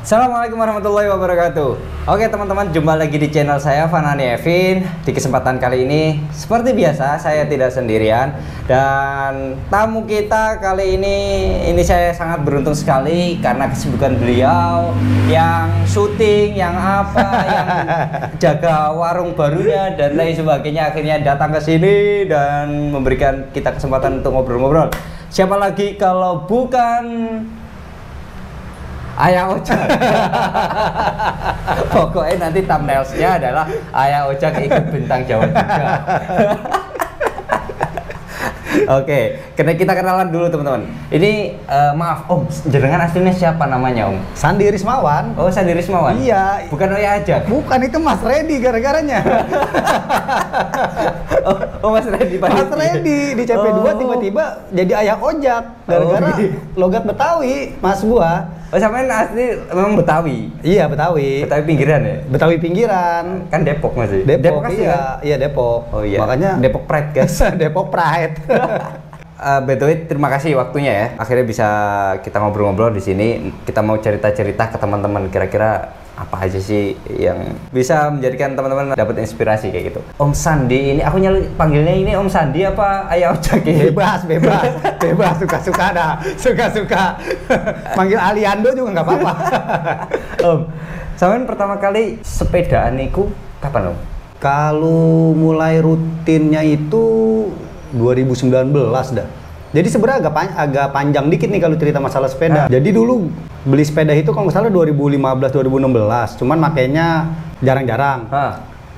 Assalamualaikum warahmatullahi wabarakatuh. Oke teman-teman, jumpa lagi di channel saya Fanani Evin. Di kesempatan kali ini seperti biasa saya tidak sendirian, dan tamu kita kali ini saya sangat beruntung sekali karena kesibukan beliau yang syuting, yang jaga warung barunya dan lain sebagainya, akhirnya datang ke sini dan memberikan kita kesempatan untuk ngobrol-ngobrol. Siapa lagi kalau bukan Ayah Ojak. Pokoknya nanti thumbnailsnya adalah Ayah Ojak ikut bintang Jawa juga. Oke, kita kenalan dulu teman-teman. Ini maaf Om, jenengan aslinya siapa namanya Om? Sandi Rismawan. Oh, Sandi Rismawan. Iya. Bukan Ayah Ojak. Bukan, itu Mas Redi gara-garanya. oh Mas Redi. Mas Redi di CP2 tiba-tiba jadi Ayah Ojak gara-gara logat Betawi, Mas gua. Oh, sampean asli memang Betawi? Iya, Betawi. Betawi pinggiran ya? Betawi pinggiran. Kan Depok masih? Depok asli iya, kan? iya Depok. Oh iya. Makanya Depok Pride guys. Depok Pride. By the way, terima kasih waktunya ya. Akhirnya bisa kita ngobrol-ngobrol di sini. Kita mau cerita-cerita ke teman-teman, kira-kira apa aja sih yang bisa menjadikan teman-teman dapat inspirasi kayak gitu. Om Sandi ini, aku panggilnya ini Om Sandi apa Ayah Ojak ya? Bebas, suka-suka dah, suka-suka. Manggil Aliando juga nggak apa-apa. Om, sampean pertama kali sepedaan niku kapan Om? Kalau mulai rutinnya itu 2019 dah. Jadi sebenarnya agak panjang dikit nih kalau cerita masalah sepeda. Jadi dulu beli sepeda itu kalau nggak salah 2015-2016, cuman makainya jarang-jarang.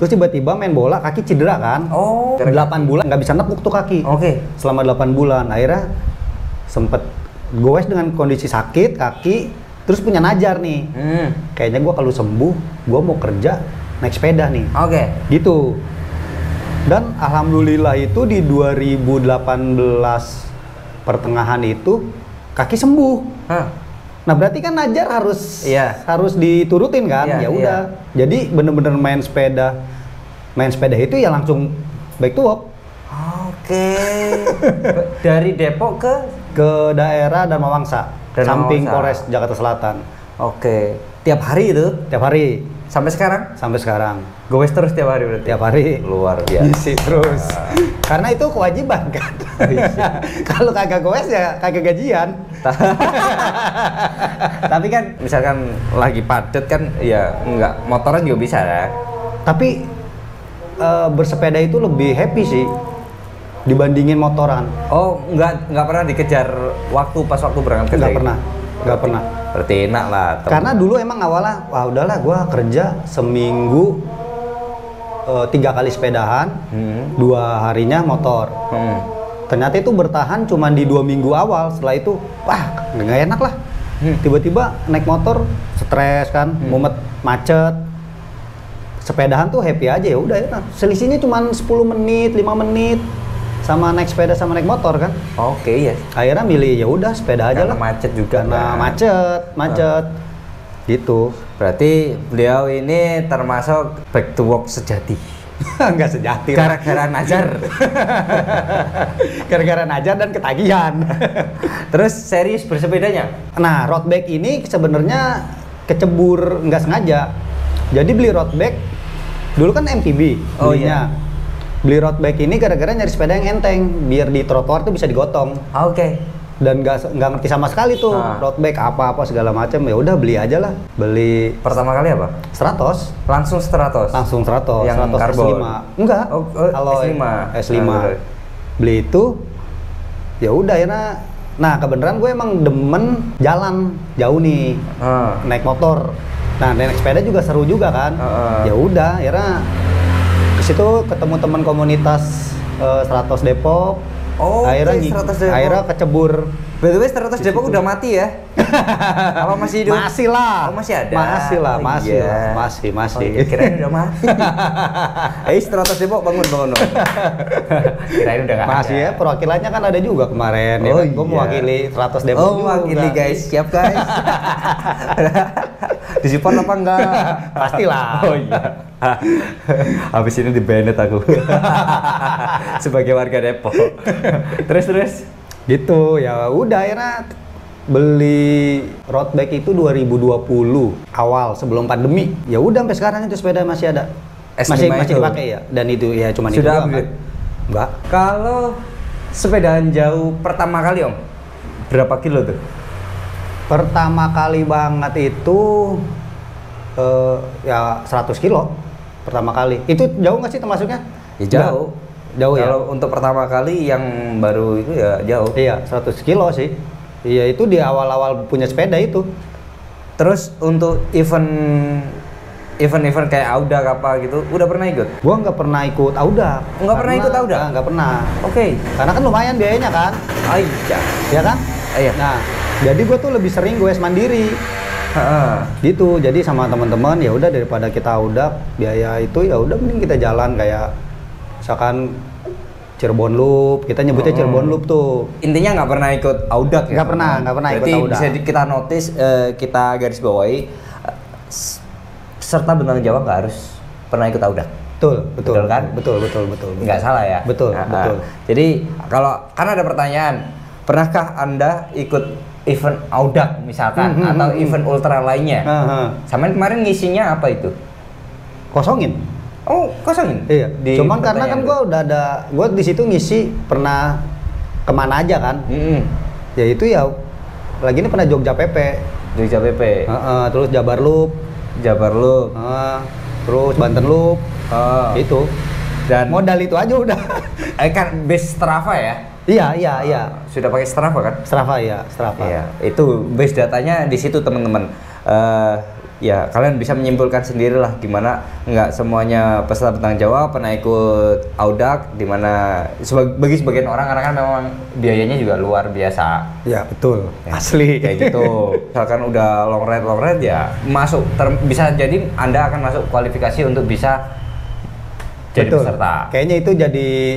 Terus tiba-tiba main bola, kaki cedera kan. Oh. 8 bulan nggak bisa nepuk tuh kaki. Oke. Selama 8 bulan, akhirnya sempet goes dengan kondisi sakit kaki, terus punya najar nih. Kayaknya gua kalau sembuh, gua mau kerja naik sepeda nih. Oke. Gitu. Dan alhamdulillah itu di 2018 pertengahan itu kaki sembuh. Nah berarti kan najar harus diturutin kan? Ya udah. Jadi bener-bener main sepeda itu ya langsung back to work. Oke. Dari Depok ke daerah Dharmawangsa, samping Polres Jakarta Selatan. Oke. Tiap hari itu? Tiap hari. Sampai sekarang? Sampai sekarang. Gowes terus tiap hari berarti? Tiap hari. Luar biasa. Isi terus. Karena itu kewajiban kan. Kalau kagak gowes ya kagak gajian. Tapi kan misalkan lagi padet kan ya enggak, motoran juga bisa ya. Tapi bersepeda itu lebih happy sih dibandingin motoran. Oh, enggak pernah dikejar waktu pas waktu berangkat kerja? Nggak pernah. Berarti enak lah. Karena dulu emang awalnya, wah udahlah gua kerja seminggu 3 kali sepedahan, 2 harinya motor. Ternyata itu bertahan cuma di 2 minggu awal. Setelah itu, wah nggak enak lah. Tiba-tiba naik motor, stres kan, mumet, macet. Sepedahan tuh happy aja, ya udah enak. Selisihnya cuma 10 menit, 5 menit. Sama naik sepeda sama naik motor kan. Oke, iya. Akhirnya milih ya udah sepeda aja lah. Macet juga. Karena macet. Gitu. Berarti beliau ini termasuk back to work sejati. Enggak sejati. Gara-gara najar. Gara-gara najar dan ketagihan. Terus serius bersepedanya? Nah, road bike ini sebenarnya kecebur nggak sengaja. Jadi beli road bike dulu kan MTB. Oh iya. Beli road bike ini gara-gara nyari sepeda yang enteng, biar di trotoar tuh bisa digotong. Oke. Dan nggak ngerti sama sekali tuh road bike apa segala macam. Ya udah beli aja lah. Beli. Pertama kali apa? Stratos. Langsung Stratos. Yang Stratos karbon. S5. Enggak. Kalau S5. Beli itu. Ya udah ya. Nah kebenaran gue emang demen jalan jauh nih. Naik motor. Nah naik sepeda juga seru juga kan. Ya udah ya. Situ ketemu teman komunitas Stratos Depok. Akhirnya kecebur. By the way, Stratos Depok udah mati ya? Apa masih hidup? Masih lah. Oh, masih ada? Masih. Oh, iya, kirain udah mati. Stratos Depok bangun. Kirain udah nggak ada. Masih ya, perwakilannya kan ada juga kemarin. Oh, ya kan? Gue mewakili Stratos Depok juga. Mewakili guys, siap guys. Disupport apa enggak? Pastilah. Oh iya. Habis ini di-banned aku. Sebagai warga Depok. Terus. Gitu, ya udah akhirnya beli road bike itu 2020 awal sebelum pandemi. Ya udah sampai sekarang itu sepeda masih ada. S5 Masih itu? dipakai ya. Dan itu ya cuma itu Sudah doang, upgrade? kan? Enggak. Kalau sepedaan jauh pertama kali Om, berapa kilo tuh? Pertama kali banget itu ya 100 kilo pertama kali. Itu jauh nggak sih termasuknya? Ya jauh. Jauh ya? Kalau untuk pertama kali yang baru itu ya jauh. Iya, 100 kilo sih. Iya, itu di awal-awal punya sepeda itu. Terus untuk event kayak Audak apa gitu, udah pernah ikut? Gua nggak pernah ikut Audak. Nggak pernah ikut Audak? Nggak pernah. Oke. Karena kan lumayan biayanya kan, Iya. ya kan? Iya. Nah, jadi gue tuh lebih sering goes mandiri. Heeh. Gitu. Jadi sama teman-teman ya udah daripada kita Audak biaya itu ya udah mending kita jalan kayak misalkan Cirebon Loop, kita nyebutnya Cirebon Loop tuh. Intinya nggak pernah ikut Audak ya? Nggak pernah ikut Berarti Audak. bisa kita notice, kita garis bawahi, serta bentang Jawa nggak harus pernah ikut Audak. Betul kan? Betul. Nggak salah ya? Betul. Jadi kalau kan ada pertanyaan, pernahkah Anda ikut event Audak misalkan atau event ultra lainnya? Sama kemarin ngisinya apa itu? Kosongin. Oh, kosongin? Iya. Di Cuman karena pertanyaan kan itu. gue udah ada, gue di situ ngisi pernah kemana aja kan? Ya itu ya. Lagi ini pernah Jogja PP. Jogja PP, Terus Jabar Loop. Jabar Loop, Terus Banten Loop. Itu. dan Modal itu aja udah. kan base Strava ya? Iya. Sudah pakai Strava kan? Strava ya, Strava. Iya, itu base datanya di situ teman-teman. Ya kalian bisa menyimpulkan sendirilah gimana nggak semuanya peserta bentang Jawa pernah ikut Audak, dimana bagi sebagian orang karena kan memang biayanya juga luar biasa. Ya, betul. Ya, Asli. kayak gitu. Misalkan udah long ride ya masuk bisa jadi Anda akan masuk kualifikasi untuk bisa jadi Betul. peserta. Kayaknya itu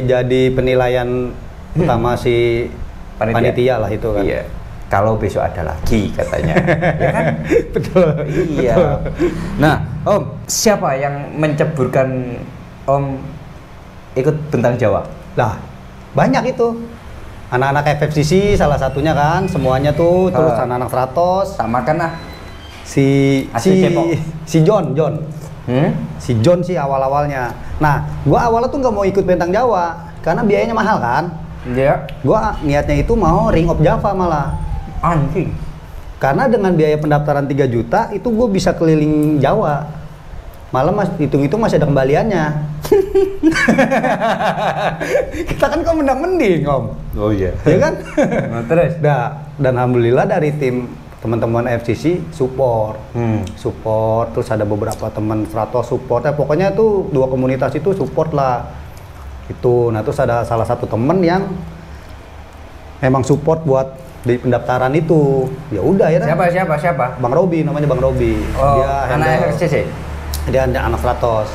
jadi penilaian utama si panitia lah itu kan. Iya. Kalau besok ada lagi katanya. Ya kan? Betul. Iya. Nah, Om, siapa yang menceburkan Om ikut bentang Jawa? Lah, banyak itu. Anak-anak FFCC salah satunya kan, semuanya tuh, terus anak-anak Stratos, Tak makan lah. si Asli Cepok. John. Si John sih awal-awalnya. Nah, gua awalnya tuh nggak mau ikut bentang Jawa karena biayanya mahal kan. Iya. Gua niatnya itu mau Ring of Java malah. Anjing. Karena dengan biaya pendaftaran 3 juta itu gue bisa keliling Jawa. Malah hitung-hitung masih ada kembaliannya. Kita kan kok mending Om. Oh iya. Ya kan? Nah, terus. Dan alhamdulillah dari tim teman-teman FCC support. Support, terus ada beberapa teman Stratos support. Pokoknya tuh dua komunitas itu support lah. Itu. Nah, terus ada salah satu temen yang emang support buat di pendaftaran itu. Ya udah ya. Siapa? Bang Robi, namanya Bang Robi. Oh, Dia anak FCC. Dia anak Stratos.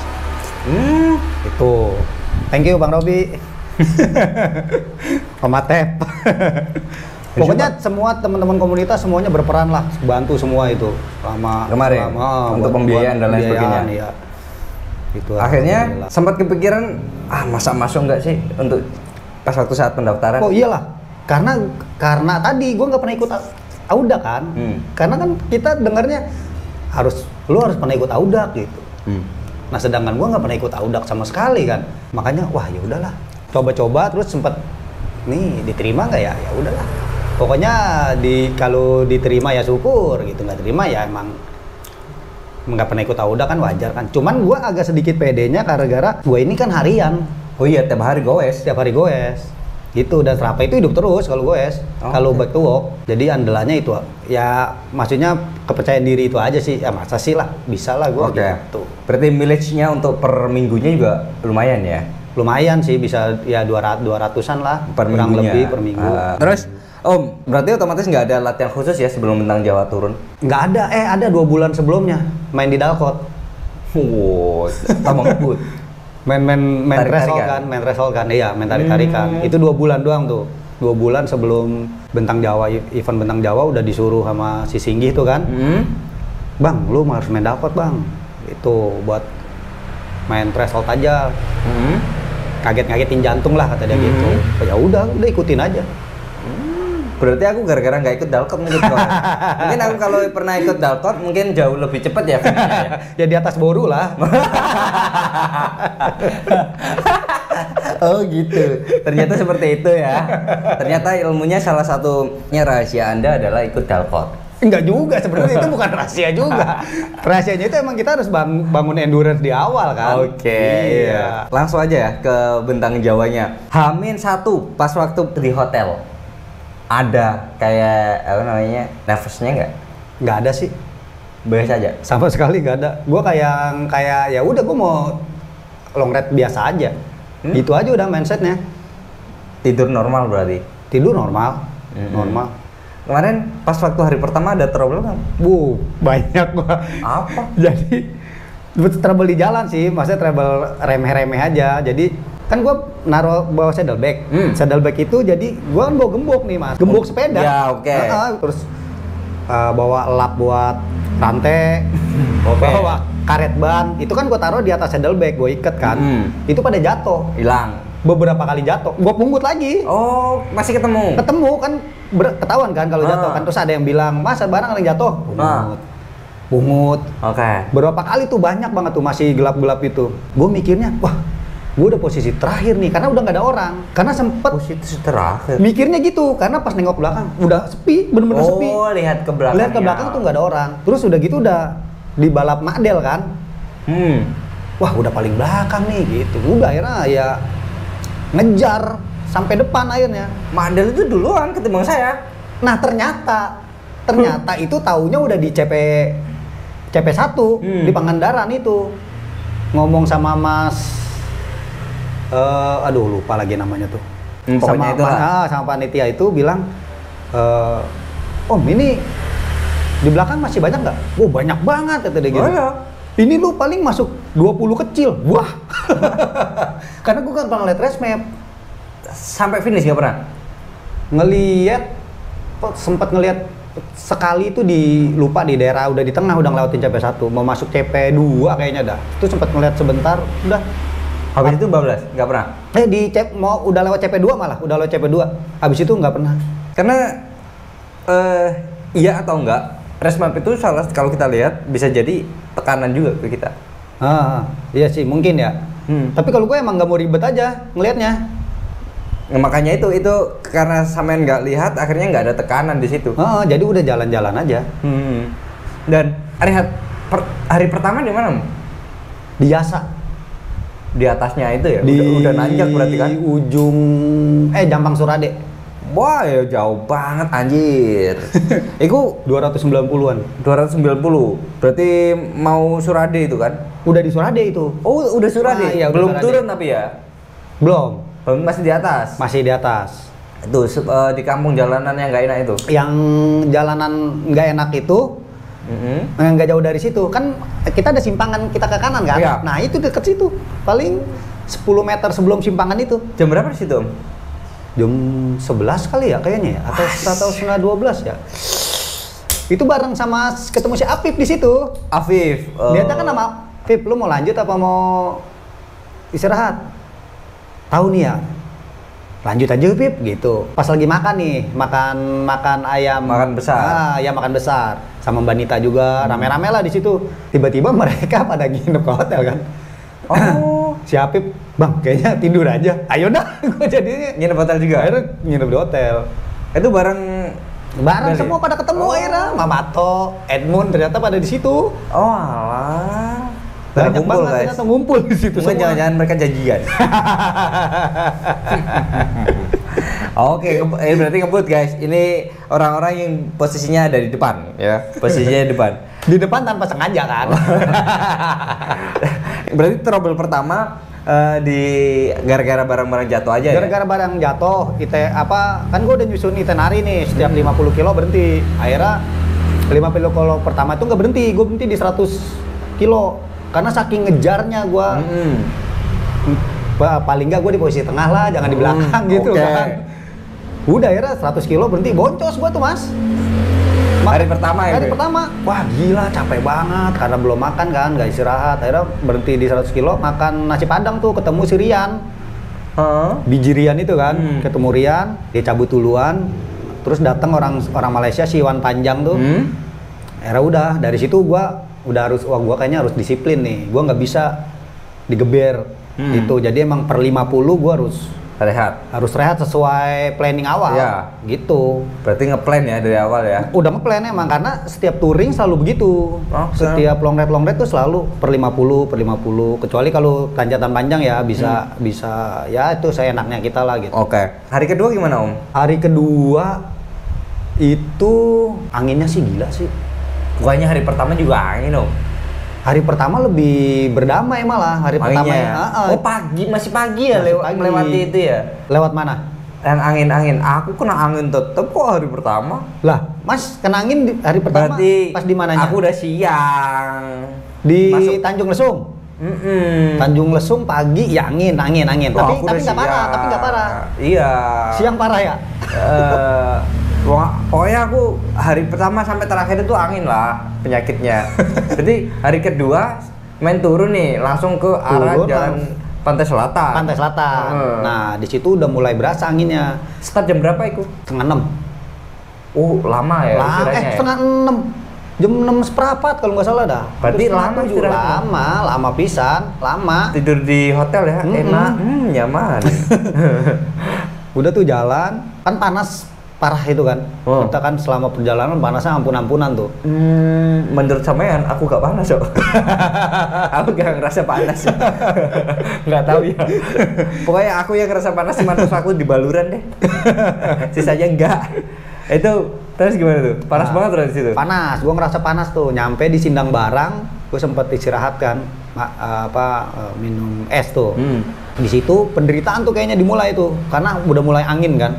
Itu. Thank you Bang Robi. Pematep. Pokoknya semua teman-teman komunitas semuanya berperan lah, bantu semua itu Kemarin untuk pembiayaan dan lain sebagainya. Iya. Itu Akhirnya sempat kepikiran, masa masuk nggak sih untuk pas waktu saat pendaftaran? Oh iyalah. Karena tadi gue nggak pernah ikut Audak kan. Karena kan kita dengarnya lu harus pernah ikut Audak gitu. Nah, sedangkan gue nggak pernah ikut Audak sama sekali kan. Makanya wah ya udahlah. Coba-coba terus sempet nih diterima nggak ya? Ya udahlah. Pokoknya kalau diterima ya syukur gitu, nggak terima ya emang nggak pernah ikut Audak kan wajar kan. Cuman gue agak sedikit pedenya gara-gara gue ini kan harian. Oh iya, tiap hari goes. Tiap hari goes. Gitu, dan Strava itu hidup terus kalau goes. Kalau back to work. Jadi andalannya itu ya maksudnya kepercayaan diri itu aja sih. Ya masa sih lah, bisa lah gue gitu. Berarti mileage-nya untuk per minggunya juga lumayan ya? Lumayan sih, bisa ya 200-an lah Per kurang minggunya. lebih per minggu. Terus Om, berarti otomatis nggak ada latihan khusus ya sebelum bentang Jawa turun? Nggak ada, ada 2 bulan sebelumnya main di Dalkot. Wow, tambah ngebut. main threshold kan, iya main tarik-tarikan. Itu 2 bulan doang tuh. 2 bulan sebelum bentang Jawa, event bentang Jawa udah disuruh sama si Singgih tuh kan. Bang, lu harus main Dalkot bang. Itu buat main threshold aja. Kaget-kagetin jantung lah kata dia gitu. Ya udah ikutin aja. Berarti aku gara-gara nggak ikut dalkot mungkin. Mungkin aku kalau pernah ikut dalkot mungkin jauh lebih cepat ya. Ya di atas boru lah. Oh gitu. Ternyata seperti itu ya. Ternyata ilmunya salah satunya rahasia Anda adalah ikut dalkot. Enggak juga sebenarnya, itu bukan rahasia juga. Rahasianya itu emang kita harus bangun endurance di awal kan. Oke, iya. Langsung aja ya ke bentang Jawanya. H-1 pas waktu di hotel. Ada kayak apa namanya? Nervousnya nggak? Nggak ada sih. Biasa aja. Sama sekali nggak ada. Gua kayak ya udah gua mau long ride biasa aja. Gitu aja udah mindsetnya. Tidur normal berarti. Tidur normal. Normal. Kemarin pas waktu hari pertama ada trouble kan? Banyak gua. Apa? Jadi trouble di jalan sih, maksudnya trouble remeh-remeh aja. Jadi kan gua naruh bawa saddlebag. Saddlebag itu jadi gua kan bawa gembok nih mas, gembok sepeda. Ya oke. Terus bawa lap buat rantai, bawa karet ban. Itu kan gua taruh di atas saddlebag, gua iket kan. Itu pada jatuh. Hilang. Beberapa kali jatuh, gua pungut lagi. Oh, masih ketemu? Ketemu kan, ketahuan kan kalau jatuh kan. Terus ada yang bilang, mas barang yang jatuh? Pungut. Oke. Berapa kali tuh, banyak banget tuh, masih gelap-gelap itu. Gue mikirnya, wah gue udah posisi terakhir nih, karena udah nggak ada orang. Karena sempet posisi terakhir. Mikirnya gitu, karena pas nengok belakang, udah sepi, bener-bener sepi. Oh, lihat ke belakang. Lihat ke belakang tuh nggak ada orang. Terus udah gitu udah di balap Makdel kan. Wah udah paling belakang nih gitu. Udah akhirnya ya ngejar sampai depan akhirnya. Makdel itu duluan ketimbang saya. Nah ternyata itu taunya udah di CP1 di Pangandaran itu. Ngomong sama Mas aduh lupa lagi namanya tuh. Pokoknya itu sama panitia itu bilang Om ini di belakang masih banyak nggak? Wah banyak banget kata dia gitu. Ini lu paling masuk 20 kecil. Wah. Karena gue kan pernah lihat race map. Sampai finish nggak pernah? Sempat ngelihat sekali itu lupa di daerah udah di tengah udah ngelewatin CP1 mau masuk CP2 kayaknya dah. Itu sempat ngelihat sebentar udah. Habis itu bablas, nggak pernah? Udah lewat CP2 malah, udah lewat CP2. Habis itu nggak pernah. Karena iya atau enggak, race map itu kalau kita lihat bisa jadi tekanan juga ke kita. Iya sih mungkin ya. Tapi kalau gue emang nggak mau ribet aja ngelihatnya. Nah, makanya itu karena sampean nggak lihat, akhirnya nggak ada tekanan di situ. Jadi udah jalan-jalan aja. Dan hari pertama di mana? Di Yasa. Di atasnya itu ya? Udah nanjak berarti kan? Di ujung Jampang Surade. Wah ya jauh banget anjir. Itu 290-an. 290. Berarti mau Surade itu kan? Udah di Surade itu. Oh, udah Surade. Iya, belum Surade. turun tapi ya? Belum. Masih di atas. Masih di atas. Itu di kampung jalanan yang nggak enak itu. Yang jalanan nggak enak itu nggak jauh dari situ. Kan kita ada simpangan kita ke kanan kan? Iya. Nah, itu deket situ. Paling 10 meter sebelum simpangan itu. Jam berapa di situ, Om? Jam 11 kali ya kayaknya ya, atau setengah 12 ya. Itu bareng sama ketemu si Afif di situ. Afif. Dia kan nama Afif, lu mau lanjut apa mau istirahat? Tahu nih ya. Lanjut aja Afif gitu. Pas lagi makan nih, makan ayam. Makan besar. Ayam makan besar. Sama Mbak Nita juga, rame-rame lah di situ. Tiba-tiba mereka pada nginep ke hotel kan. Oh, si Apip, bang, kayaknya tidur aja. Ayo dah, gue jadinya nginep hotel juga. Akhirnya nginep di hotel. Itu bareng semua pada ketemu akhirnya. Mamato, Edmund ternyata pada di situ. Oh alah. Banyak ngumpul, banget ternyata ngumpul di situ. Mungkin jangan-jangan mereka janjian. Oke, berarti ngebut guys. Ini orang-orang yang posisinya ada di depan, ya. Posisinya di depan. Di depan tanpa sengaja kan. Berarti trouble pertama di gara-gara barang-barang jatuh aja. Gara-gara barang jatuh, kan gue udah nyusun itinerary nih, setiap 50 kilo berhenti. Akhirnya 50 kilo pertama itu nggak berhenti, gue berhenti di 100 kilo. Karena saking ngejarnya gue, paling nggak gue di posisi tengah lah, jangan di belakang gitu kan. Udah akhirnya 100 kilo berhenti, boncos gue tuh mas. Hari pertama ya? Hari pertama, wah gila capek banget karena belum makan kan, nggak istirahat. Akhirnya berhenti di 100 kilo, makan nasi padang tuh, ketemu si Rian. Biji Rian itu kan, ketemu Rian, dia cabut duluan. Terus datang orang Malaysia si Wan Panjang tuh. Akhirnya udah dari situ gua gua kayaknya harus disiplin nih. Gua nggak bisa digeber gitu. Jadi emang per 50 gua harus rehat sesuai planning awal. Ya. Gitu. Berarti ngeplan ya dari awal ya. Udah ngeplan emang karena setiap touring selalu begitu. Setiap long ride tuh selalu per 50. Kecuali kalau tanjatan panjang ya bisa ya itu seenaknya kita lah gitu. Oke. Hari kedua gimana Om? Hari kedua itu anginnya sih gila sih. Bukannya hari pertama juga angin Om? Hari pertama lebih berdamai malah hari pertama ya. Oh masih pagi ya melewati itu ya? Lewat mana? Yang angin-angin, aku kena angin tetep kok hari pertama. Lah, Mas kena angin di hari pertama. Berarti pas di mananya? Aku udah siang. Di Tanjung Lesung. Tanjung Lesung pagi ya angin. Tapi nggak parah. Iya. Siang parah ya? Pokoknya aku hari pertama sampai terakhir itu angin lah penyakitnya. Jadi hari kedua main turun nih langsung ke arah jalan Pantai Selatan. Nah di situ udah mulai berasa anginnya. Start jam berapa itu? 5:30. Oh lama ya istilahnya ya? 5:30. Jam 6:15 kalau nggak salah dah. Berarti lama istirahatnya? Lama pisan, lama. Tidur di hotel ya? Enak, nyaman. Udah tuh jalan, kan panas parah itu kan. Kita kan selama perjalanan panasnya ampun-ampunan tuh. Menurut sampean aku gak panas kok. Aku gak ngerasa panas. Nggak tahu ya. Pokoknya aku yang ngerasa panas cuma terus aku di baluran deh. Sisanya enggak. Itu terus gimana tuh? Panas banget terus di situ. Panas, gua ngerasa panas tuh. Nyampe di Sindang Barang, gua sempat istirahat kan. Minum es tuh. Di situ penderitaan tuh kayaknya dimulai tuh karena udah mulai angin kan.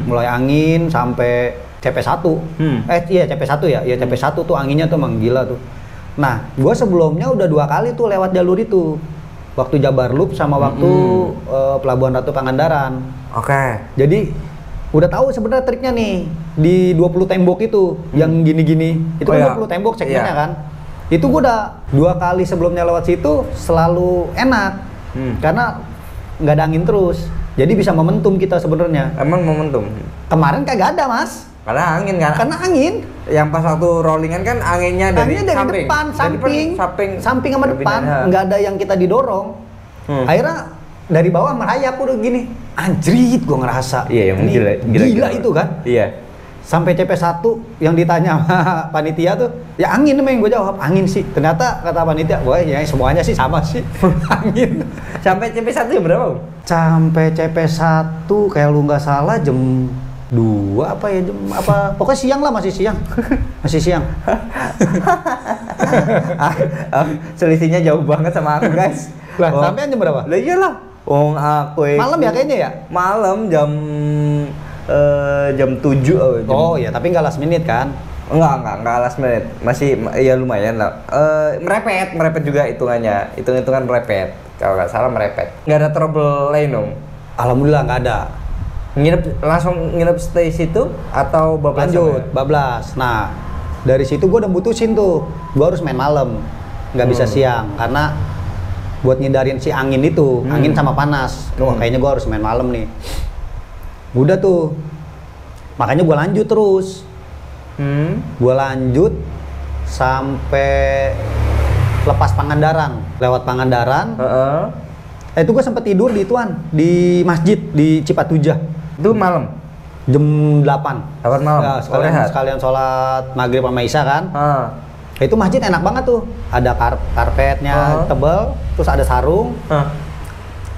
Mulai angin sampai CP1. CP1 ya. Iya CP1 tuh anginnya tuh emang gila tuh. Nah, gua sebelumnya udah 2 kali tuh lewat jalur itu. Waktu Jabar Loop sama waktu Pelabuhan Ratu Pangandaran. Oke. Jadi udah tahu sebenarnya triknya nih di 20 tembok itu yang gini-gini. Itu kan 20 tembok segmennya kan. Itu gue udah 2 kali sebelumnya lewat situ selalu enak karena nggak ada angin terus, jadi bisa momentum kita sebenarnya. Emang momentum? Kemarin kagak ada Mas. Karena angin kan? Karena angin. Yang pas waktu rollingan kan anginnya dari samping. Depan, samping sama depan, nggak ada yang kita didorong. Akhirnya dari bawah merayap udah gini, anjrit gue ngerasa. Iya, yang gila itu kan? Iya. Sampai CP1 yang ditanya sama panitia tuh, ya angin emang yang gue jawab, angin sih. Ternyata kata panitia, wah ya semuanya sih sama sih, angin. Sampai CP1 jam berapa? Sampai CP1 kayak lu nggak salah jam 2 apa ya, jam apa, pokoknya siang lah, masih siang. Selisihnya jauh banget sama aku guys. Lah, sampai jam berapa? Lah iyalah. Aku malam ya kayaknya ya? Malam jam 7. Oh ya, tapi nggak last minute kan? Enggak last minute. Masih ya lumayan lah. Merepet juga hitungannya. Hitung-hitungan merepet. Kalau nggak salah merepet. Nggak ada trouble lain dong? Alhamdulillah nggak ada. Langsung nginep stay situ atau bablas? Lanjut, bablas. Nah, dari situ gue udah mutusin tuh, gue harus main malam. Nggak bisa siang, karena buat ngindarin si angin itu, angin sama panas. Wah, kayaknya gue harus main malam nih. Udah tuh, makanya gue lanjut terus. Gue lanjut sampai lepas Pangandaran, lewat Pangandaran. Itu gue sempet tidur di di masjid di Cipatujah. Itu malam? Jam 8. Malam? Ya, sekalian sholat maghrib sama isya kan. Itu masjid enak banget tuh, ada karpetnya tebel, terus ada sarung.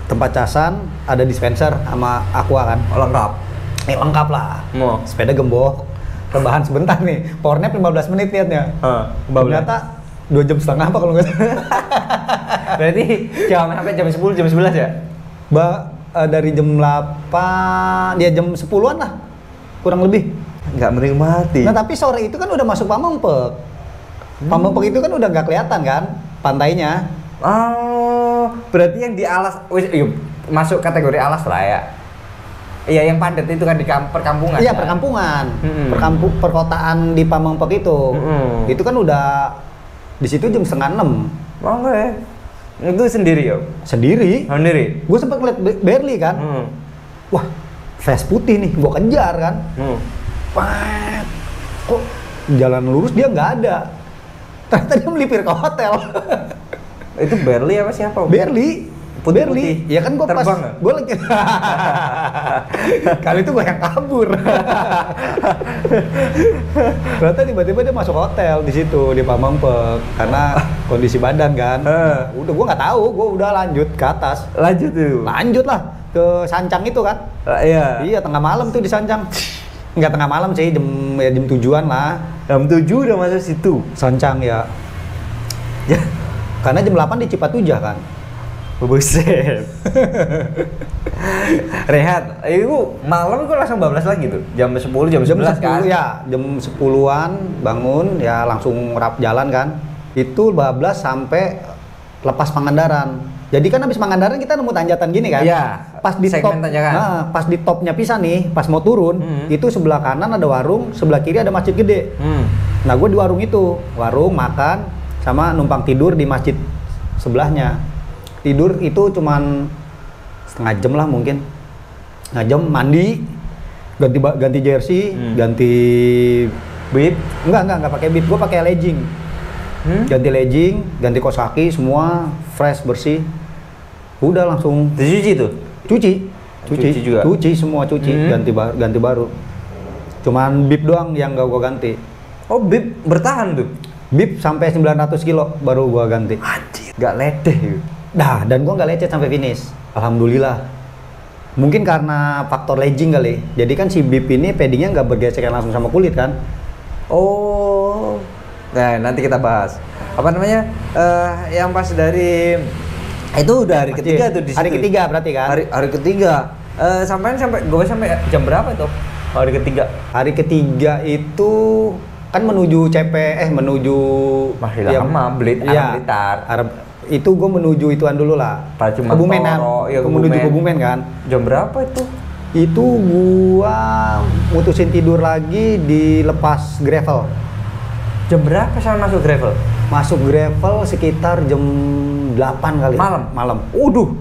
Tempat casan, ada dispenser sama aqua kan. Lengkap? Lengkap lah. Sepeda gembok, rebahan sebentar nih, power nap 15 menit niatnya. Ternyata 2,5 jam apa kalau nggak salah. Berarti sampai jam 10, jam 11 ya? Dari jam 8, dia jam 10-an lah, kurang lebih. Nggak menikmati. Nah tapi sore itu kan udah masuk Pamengpek. Pamengpek itu kan udah nggak kelihatan kan pantainya. Berarti yang di alas, masuk kategori alas lah ya. Iya, yang padat itu kan di perkampungan. Iya, kan? perkampungan. Perkotaan di Pamengpek itu. Itu kan udah di situ jam 5:30. Oke. Itu sendiri ya? Sendiri. Gue sempat ngeliat Berli kan. Wah, vest putih nih, gue kejar kan. Wah, kok jalan lurus dia nggak ada. Ternyata dia melipir ke hotel. Itu Berli apa siapa? Berli. Putih-putih. Ya kan gue pas Terbang nggak? gue lagi kali itu gue yang kabur. Ternyata tiba-tiba dia masuk hotel di situ di Pamampek karena kondisi badan kan. Udah gue nggak tahu, gue udah lanjut ke atas. Lanjut tuh. Lanjut lah ke Sancang itu kan. Iya. Iya, tengah malam tuh di Sancang. Enggak tengah malam sih, jam 7-an lah. Jam 7 udah masuk situ. Sancang ya. Karena jam 8 di Cipatujah kan. Buset. Rehat. Itu malam kok langsung bablas lagi tuh. Jam 10, jam 11 kan? Ya, jam 10-an bangun ya langsung rap jalan kan. Itu bablas sampai lepas Pangandaran. Jadi kan habis Pangandaran kita nemu tanjatan gini kan? Iya. Pas di top, segmen tanjakan. nah, pas di topnya pisah nih, pas mau turun, itu sebelah kanan ada warung, sebelah kiri ada masjid gede. Nah, gue di warung itu, warung makan sama numpang tidur di masjid sebelahnya. Tidur itu cuman setengah jam lah mungkin. Setengah jam mandi, ganti jersey, ganti Bib? enggak pakai bib, gua pakai legging. Ganti legging, ganti kaos kaki semua fresh bersih. Udah langsung Dicuci tuh? cuci juga? Cuci semua ganti baru. Cuman bib doang yang gua ganti. Oh, bib bertahan tuh? Bib sampai 900 kilo baru gua ganti. Anjir, gak ledeh gitu. Dah, dan gua nggak lecet sampai finish. Alhamdulillah. Mungkin karena faktor legging kali. Jadi kan si bib ini paddingnya nggak bergesekan langsung sama kulit kan. Oh. Nah, nanti kita bahas. Apa namanya? Yang pas dari itu udah hari ketiga tuh di situ. Hari ketiga berarti kan? Hari ketiga. Sampai jam berapa tuh? Hari ketiga. Hari ketiga itu kan menuju menuju Masih lama, Blitar. Itu gue menuju ituan dulu lah. Kebumen kan? Ya, menuju Kebumen kan. Jam berapa itu? Itu gua mutusin tidur lagi di lepas gravel. Jam berapa sama masuk gravel? Masuk gravel sekitar jam 8 kali. Malam. Uduh.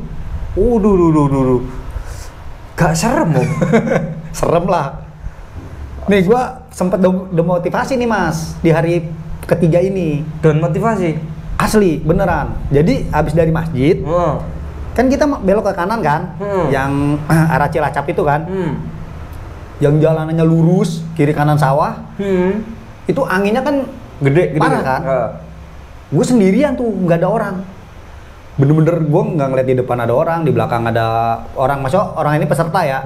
Gak serem, Om. Serem lah. Nih gua sempet demotivasi nih Mas di hari ketiga ini. Dan motivasi? Asli, beneran. Jadi habis dari masjid, kan kita belok ke kanan kan, yang arah Cilacap itu kan, yang jalanannya lurus, kiri kanan sawah, itu anginnya kan gede parah kan. Gue sendirian tuh, nggak ada orang. Bener-bener gue nggak ngeliat di depan ada orang, di belakang ada orang. Maksudnya orang ini peserta ya.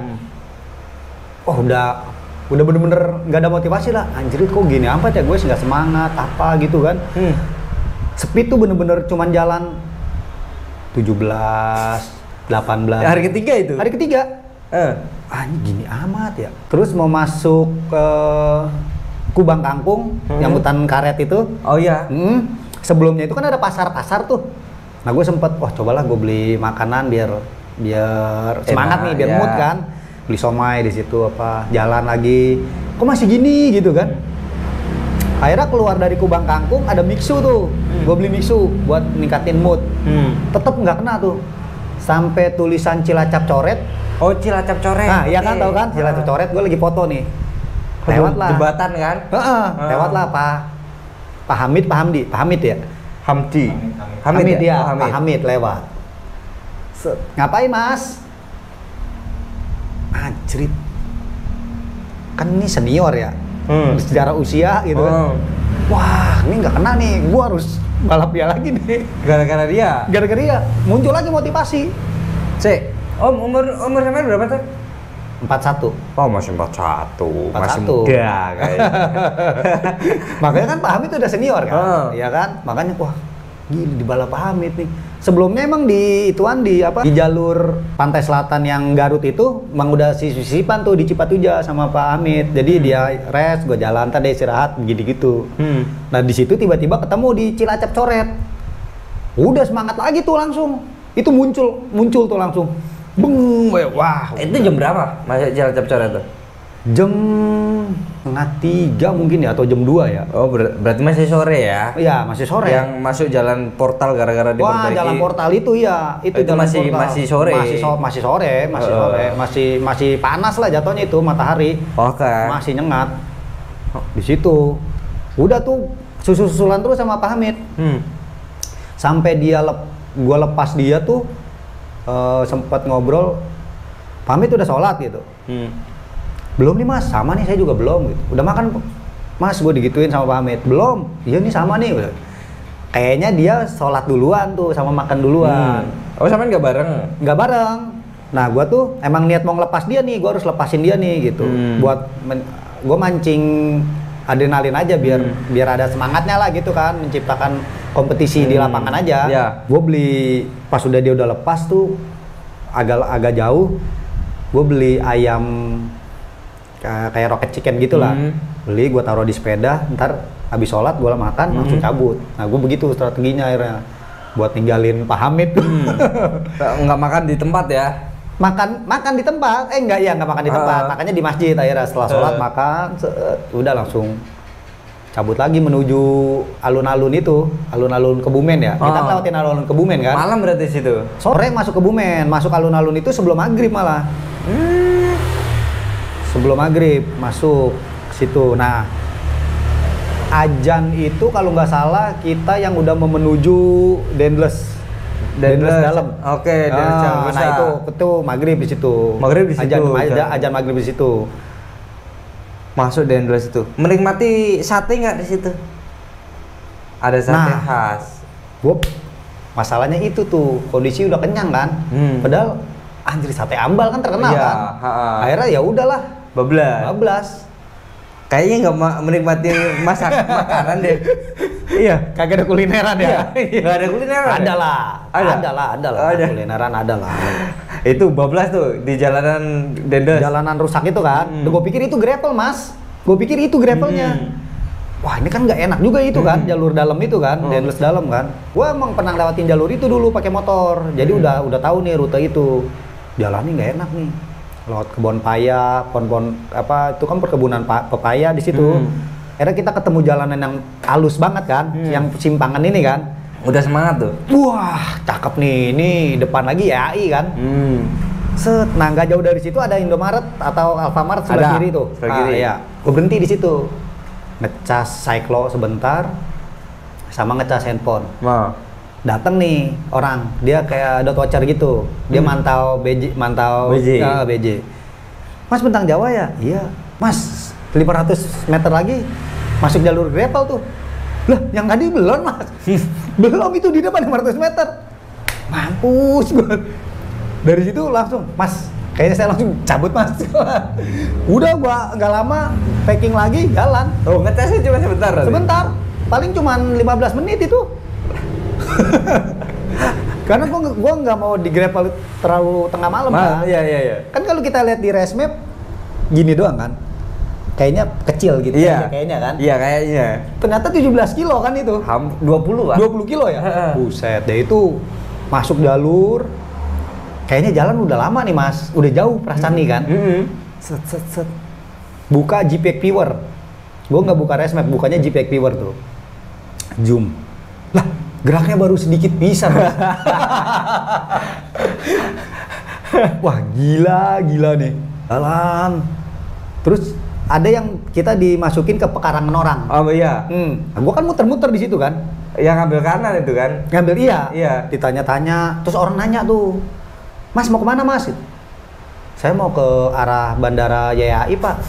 Oh udah bener-bener nggak ada motivasi lah. Anjir kok gini amat ya, gue nggak semangat apa gitu kan. Speed tuh bener-bener cuman jalan 17, 18. Hari ketiga itu? Hari ketiga. Gini amat ya. Terus mau masuk ke Kubang Kangkung, yang hutan karet itu. Oh iya. Sebelumnya itu kan ada pasar-pasar tuh. Nah gue sempet, wah cobalah gue beli makanan biar semangat nih, biar mood kan. Beli somai di situ apa, jalan lagi. Kok masih gini gitu kan? Akhirnya keluar dari Kubang Kangkung ada mixu tuh. Gue beli mixu buat ningkatin mood. Tetep nggak kena tuh. Sampai tulisan Cilacap Coret. Oh, Cilacap Coret. Nah, iya kan, tahu kan? Cilacap Coret, gue lagi foto nih. Lewat lah. Jembatan kan? Lewat lah Pak Hamid ya? Hamdi ya? Oh, Pak Hamid lewat. Ngapain Mas? Anjrit. Kan ini senior ya? Secara usia gitu kan. Wah, ini nggak kena nih, gua harus balap dia lagi nih. Gara-gara dia? Gara-gara dia, muncul lagi motivasi. Om, umur sampai berapa tuh? 41. Oh, masih 41. Masih 41. muda kayaknya. Makanya kan Pak Hamid udah senior kan? Iya kan? Makanya wah, gila di balap Pak Hamid nih. Sebelumnya emang di jalur pantai selatan yang Garut itu emang udah sisipan tuh di Cipatujah sama Pak Hamid. Jadi dia rest, gue jalan tadi istirahat gitu. Nah di situ tiba-tiba ketemu di Cilacap Coret. Udah semangat lagi tuh langsung. Itu muncul tuh langsung. Beng, wah. Itu jam berapa? Masih Cilacap Coret tuh? Jam 2:30 mungkin ya, atau jam 2 ya. Oh, berarti masih sore ya? Iya, masih sore. Yang masuk jalan portal gara-gara diperbaiki. Wah, jalan portal itu ya, itu jalan masih portal. masih sore. Masih sore, masih panas lah jatuhnya itu matahari. Oke. Masih nyengat. Di situ. Udah tuh susul-susulan terus sama Pak Hamid. Sampai gua lepas dia tuh sempat ngobrol. Pak Hamid udah sholat gitu. Belum nih mas, sama nih saya juga belum gitu. Udah makan mas, gue digituin sama Pak Hamid. Belum, iya nih sama nih. Kayaknya dia sholat duluan tuh sama makan duluan. Oh sama nggak bareng? Nggak bareng. Nah gue tuh emang niat mau ngelepas dia nih, gue harus lepasin dia nih gitu. Buat gue mancing adrenalin aja biar ada semangatnya lah gitu kan, menciptakan kompetisi di lapangan aja. Yeah. Gue beli pas udah dia udah lepas tuh agak jauh, gue beli ayam kayak rocket chicken gitulah. Beli, gue taruh di sepeda, ntar habis sholat gue makan langsung cabut. Nah gue begitu strateginya akhirnya buat ninggalin Pak Hamid. Nggak makan di tempat ya? Makan di tempat, nggak makan di tempat, makanya di masjid akhirnya setelah sholat makan, udah langsung cabut lagi menuju alun-alun itu, alun-alun Kebumen ya. Kita ngelewatin alun-alun Kebumen kan. Malam berarti situ? Sore masuk Kebumen, masuk alun-alun itu sebelum maghrib malah. Sebelum maghrib masuk situ. Nah, ajan itu kalau nggak salah kita yang udah mau menuju Dendles dalam. Oke, Dendles nah itu maghrib di situ. Maghrib di situ. Ajan maghrib di situ. Masuk Dendles itu. Menikmati sate nggak di situ? Ada sate khas. Masalahnya itu tuh kondisi udah kenyang kan. Padahal anjir sate ambal kan terkenal kan. Akhirnya ya udahlah. Bablas. Kayaknya nggak menikmati makanan deh. Iya, kagak ada kulineran ya. Nggak ada kulineran. Ada lah. Kulineran ada lah. Itu bablas tuh di jalanan Dendles. Jalanan rusak itu kan. Gue pikir itu gravel mas. Gue pikir itu gravelnya. Wah ini kan nggak enak juga itu kan, jalur dalam itu kan, Dendles dalam kan. Gue emang pernah lewatin jalur itu dulu pakai motor. Jadi udah tahu nih rute itu. Jalannya nggak enak nih. Lewat kebun paya, pohon apa itu kan perkebunan pepaya di situ. Akhirnya kita ketemu jalanan yang halus banget kan, yang simpangan ini kan. Udah semangat tuh. Wah, cakep nih. Ini depan lagi YAI kan. Set, nah nggak jauh dari situ ada Indomaret atau Alfamart sebelah kiri tuh. Sebelah kiri. Iya. Gue berhenti di situ. Ngecas cyclo sebentar sama ngecas handphone. Datang nih orang, dia kayak dot watcher gitu. Dia mantau BJ. Mas bentang Jawa ya? Iya. Mas, 500 meter lagi masuk jalur gravel tuh. Lah, yang tadi belum mas. Belum itu di depan 500 meter. Mampus gue. Dari situ langsung, mas, kayaknya saya langsung cabut mas. Udah gua nggak lama packing lagi jalan. Oh, ngecasnya cuma sebentar? Sebentar, paling cuma 15 menit itu. Karena gua nggak mau di gravel terlalu tengah malam kan. Iya. Kan kalau kita lihat di race map gini doang kan. Kayaknya kecil gitu kayaknya kan. Iya kayaknya. Ternyata 17 kilo kan itu. 20 kan? 20 kilo ya? Buset deh itu masuk jalur. Kayaknya jalan udah lama nih mas, udah jauh perasaan nih kan. Set. Buka JPEG Viewer. Gue nggak buka race map, bukanya JPEG Viewer tuh. Zoom. Lah, geraknya baru sedikit bisa. Wah gila nih. Jalan. Terus ada yang kita dimasukin ke pekarangan orang. Oh iya. Nah, gue kan muter-muter di situ kan. Yang ngambil kanan itu kan? Ngambil Iya. Ditanya-tanya, terus orang nanya tuh, Mas mau kemana mas? Saya mau ke arah bandara YAI pak.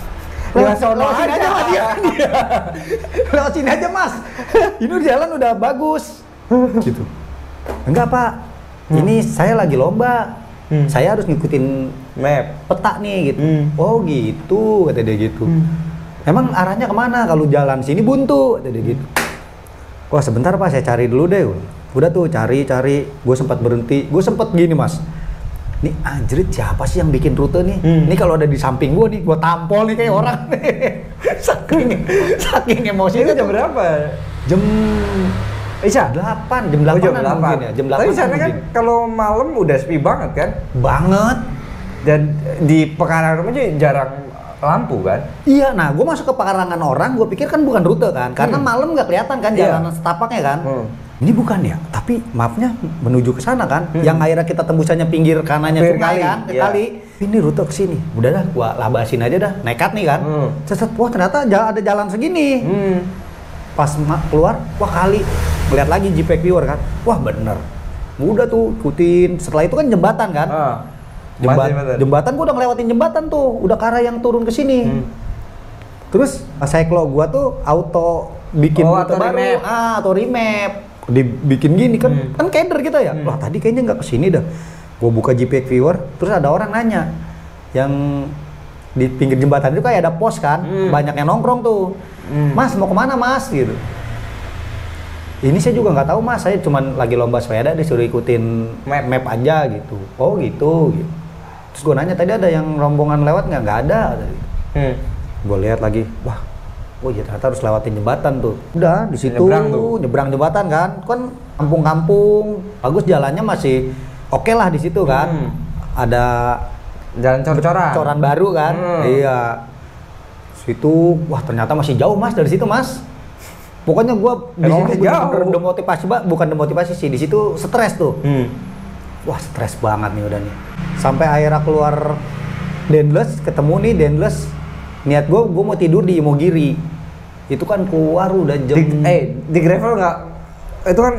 Lewat sini aja mas dia. Lewat sini aja mas. Ini jalan udah bagus. Gitu. Enggak pak. Ini saya lagi lomba. Saya harus ngikutin map peta nih gitu. Oh gitu, kata dia gitu. Emang arahnya kemana? Kalau jalan sini buntu, kata dia gitu. Wah sebentar pak, saya cari dulu deh. Udah tuh cari. Gue sempat berhenti. Gue sempat gini mas. Nih anjrit siapa sih yang bikin rute nih? Ini kalau ada di samping gue nih, gue tampol nih kayak orang nih. saking emosi. Itu jam berapa? Jam Isya? 8, jam 8 mungkin ya. Jam 8. Tapi sana kan kalau malam udah sepi banget kan? Banget. Dan di pekarangan aja jarang lampu kan? Iya, nah gue masuk ke pekarangan orang, gue pikir kan bukan rute kan, karena malam nggak kelihatan kan jalanan setapaknya kan. Ini bukan ya, tapi mapnya menuju ke sana kan, yang akhirnya kita tembusannya pinggir kanannya sungai kan, ke kali. Ini rute ke sini. Udah dah, gua labasin aja dah, nekat nih kan. Set, wah ternyata ada jalan segini. Pas keluar, wah kali. Ngeliat lagi JPEG viewer kan, wah bener. Udah tuh ikutin. Setelah itu kan jembatan kan. Jembatan gua udah ngelewatin jembatan tuh, udah ke arah yang turun ke sini. Terus cyclo gua tuh auto bikin rute baru, auto remap. Dibikin gini kan, kan keder kita ya. Wah tadi kayaknya nggak kesini dah. Gue buka JPEG viewer, terus ada orang nanya, yang di pinggir jembatan itu kayak ada pos kan, banyak yang nongkrong tuh. Mas mau kemana mas gitu. Ini saya juga nggak tahu mas, saya cuma lagi lomba sepeda, disuruh ikutin map aja gitu. Oh gitu. Terus gue nanya tadi ada yang rombongan lewat nggak? Nggak ada. Gue lihat lagi, wah. Oh iya ternyata harus lewatin jembatan tuh. Udah di situ nyebrang jembatan kan. Kan kampung-kampung, bagus jalannya masih oke lah di situ kan. Ada jalan coran baru kan. Iya. Situ wah ternyata masih jauh mas dari situ mas. Pokoknya gua di situ demotivasi, bukan demotivasi sih, di situ stres tuh. Wah stres banget nih udah nih. Sampai akhirnya keluar Dendles, ketemu nih Dendles. Niat gue mau tidur di Imogiri. Itu kan keluar udah jam... Di gravel nggak... Itu kan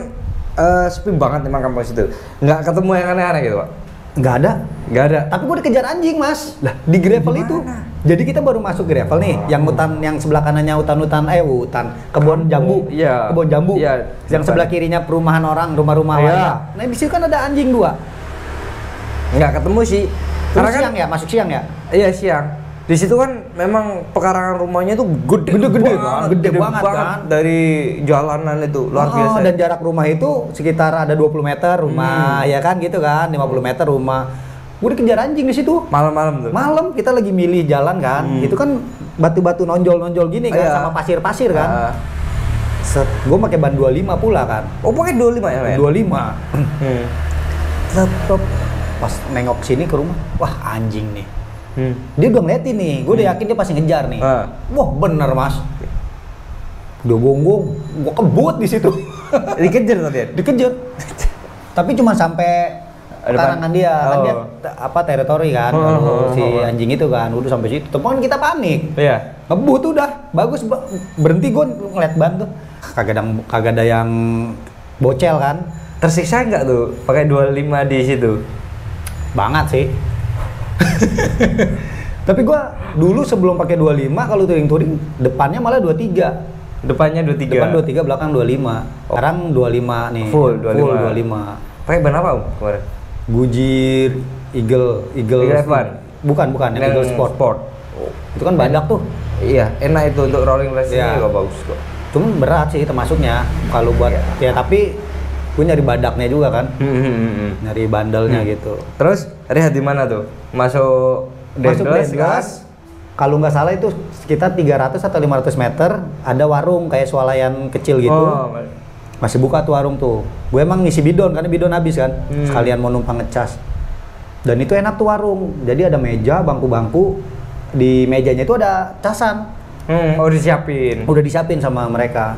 sepi banget emang kampus itu. Nggak ketemu yang aneh-aneh gitu Pak? Nggak ada. Nggak ada? Tapi gue dikejar anjing mas. Lah di gravel itu. Jadi kita baru masuk gravel nih. Yang hutan, yang sebelah kanannya hutan kebun jambu. Iya. Kebun jambu. Iya. Yang sebelah kirinya perumahan orang, rumah-rumah warga. Nah di situ kan ada anjing 2. Nggak ketemu sih. Karena siang kan, ya? Masuk siang ya? Iya siang. Di situ kan memang pekarangan rumahnya tuh gede banget kan dari jalanan itu luar biasa. Dan jarak rumah itu sekitar ada 20 meter rumah ya kan gitu kan, 50 meter rumah. Gue dikejar anjing di situ. Malam-malam tuh. Malam kita lagi milih jalan kan. Itu kan batu-batu nonjol-nonjol gini kan sama pasir-pasir kan. Set, gue pakai ban 25 pula kan. Oh, pakai 25 ya, men? 25. Tetep pas nengok sini ke rumah, wah anjing nih. Dia udah ngeliatin nih, gue udah yakin dia pasti ngejar nih. Wah bener mas, udah gonggong, gue kebut di situ. Dikejar tadi? Dikejar. Tapi cuma sampai pekarangan dia, kan dia apa teritori kan, si anjing itu kan, udah sampai situ. Tapi kan kita panik. Iya. Ngebut udah, bagus berhenti gue ngeliat ban tuh. Kagak ada yang bocel kan. Tersiksa nggak tuh pakai 25 di situ? Banget sih. Tapi gua dulu sebelum pakai 25 kalau touring depannya malah 23. Depannya 23. Depan 23, belakang 25. Sekarang 25 nih. Full 25. Pakai ban apa kemarin? Goodyear Eagle F1. Bukan yang Eagle Sport. Itu kan badak tuh. Iya, enak itu untuk rolling racing juga bagus kok. Cuman berat sih termasuknya kalau buat ya tapi gue nyari badaknya juga kan, nyari bandelnya gitu. Terus rehat di mana tuh? Masuk Dendles. Kalau nggak salah itu sekitar 300 atau 500 meter ada warung kayak swalayan kecil gitu. Masih buka tuh warung tuh. Gue emang ngisi bidon karena bidon habis kan. Sekalian mau numpang ngecas. Dan itu enak tuh warung. Jadi ada meja, bangku-bangku. Di mejanya itu ada casan. Oh disiapin. Udah disiapin sama mereka.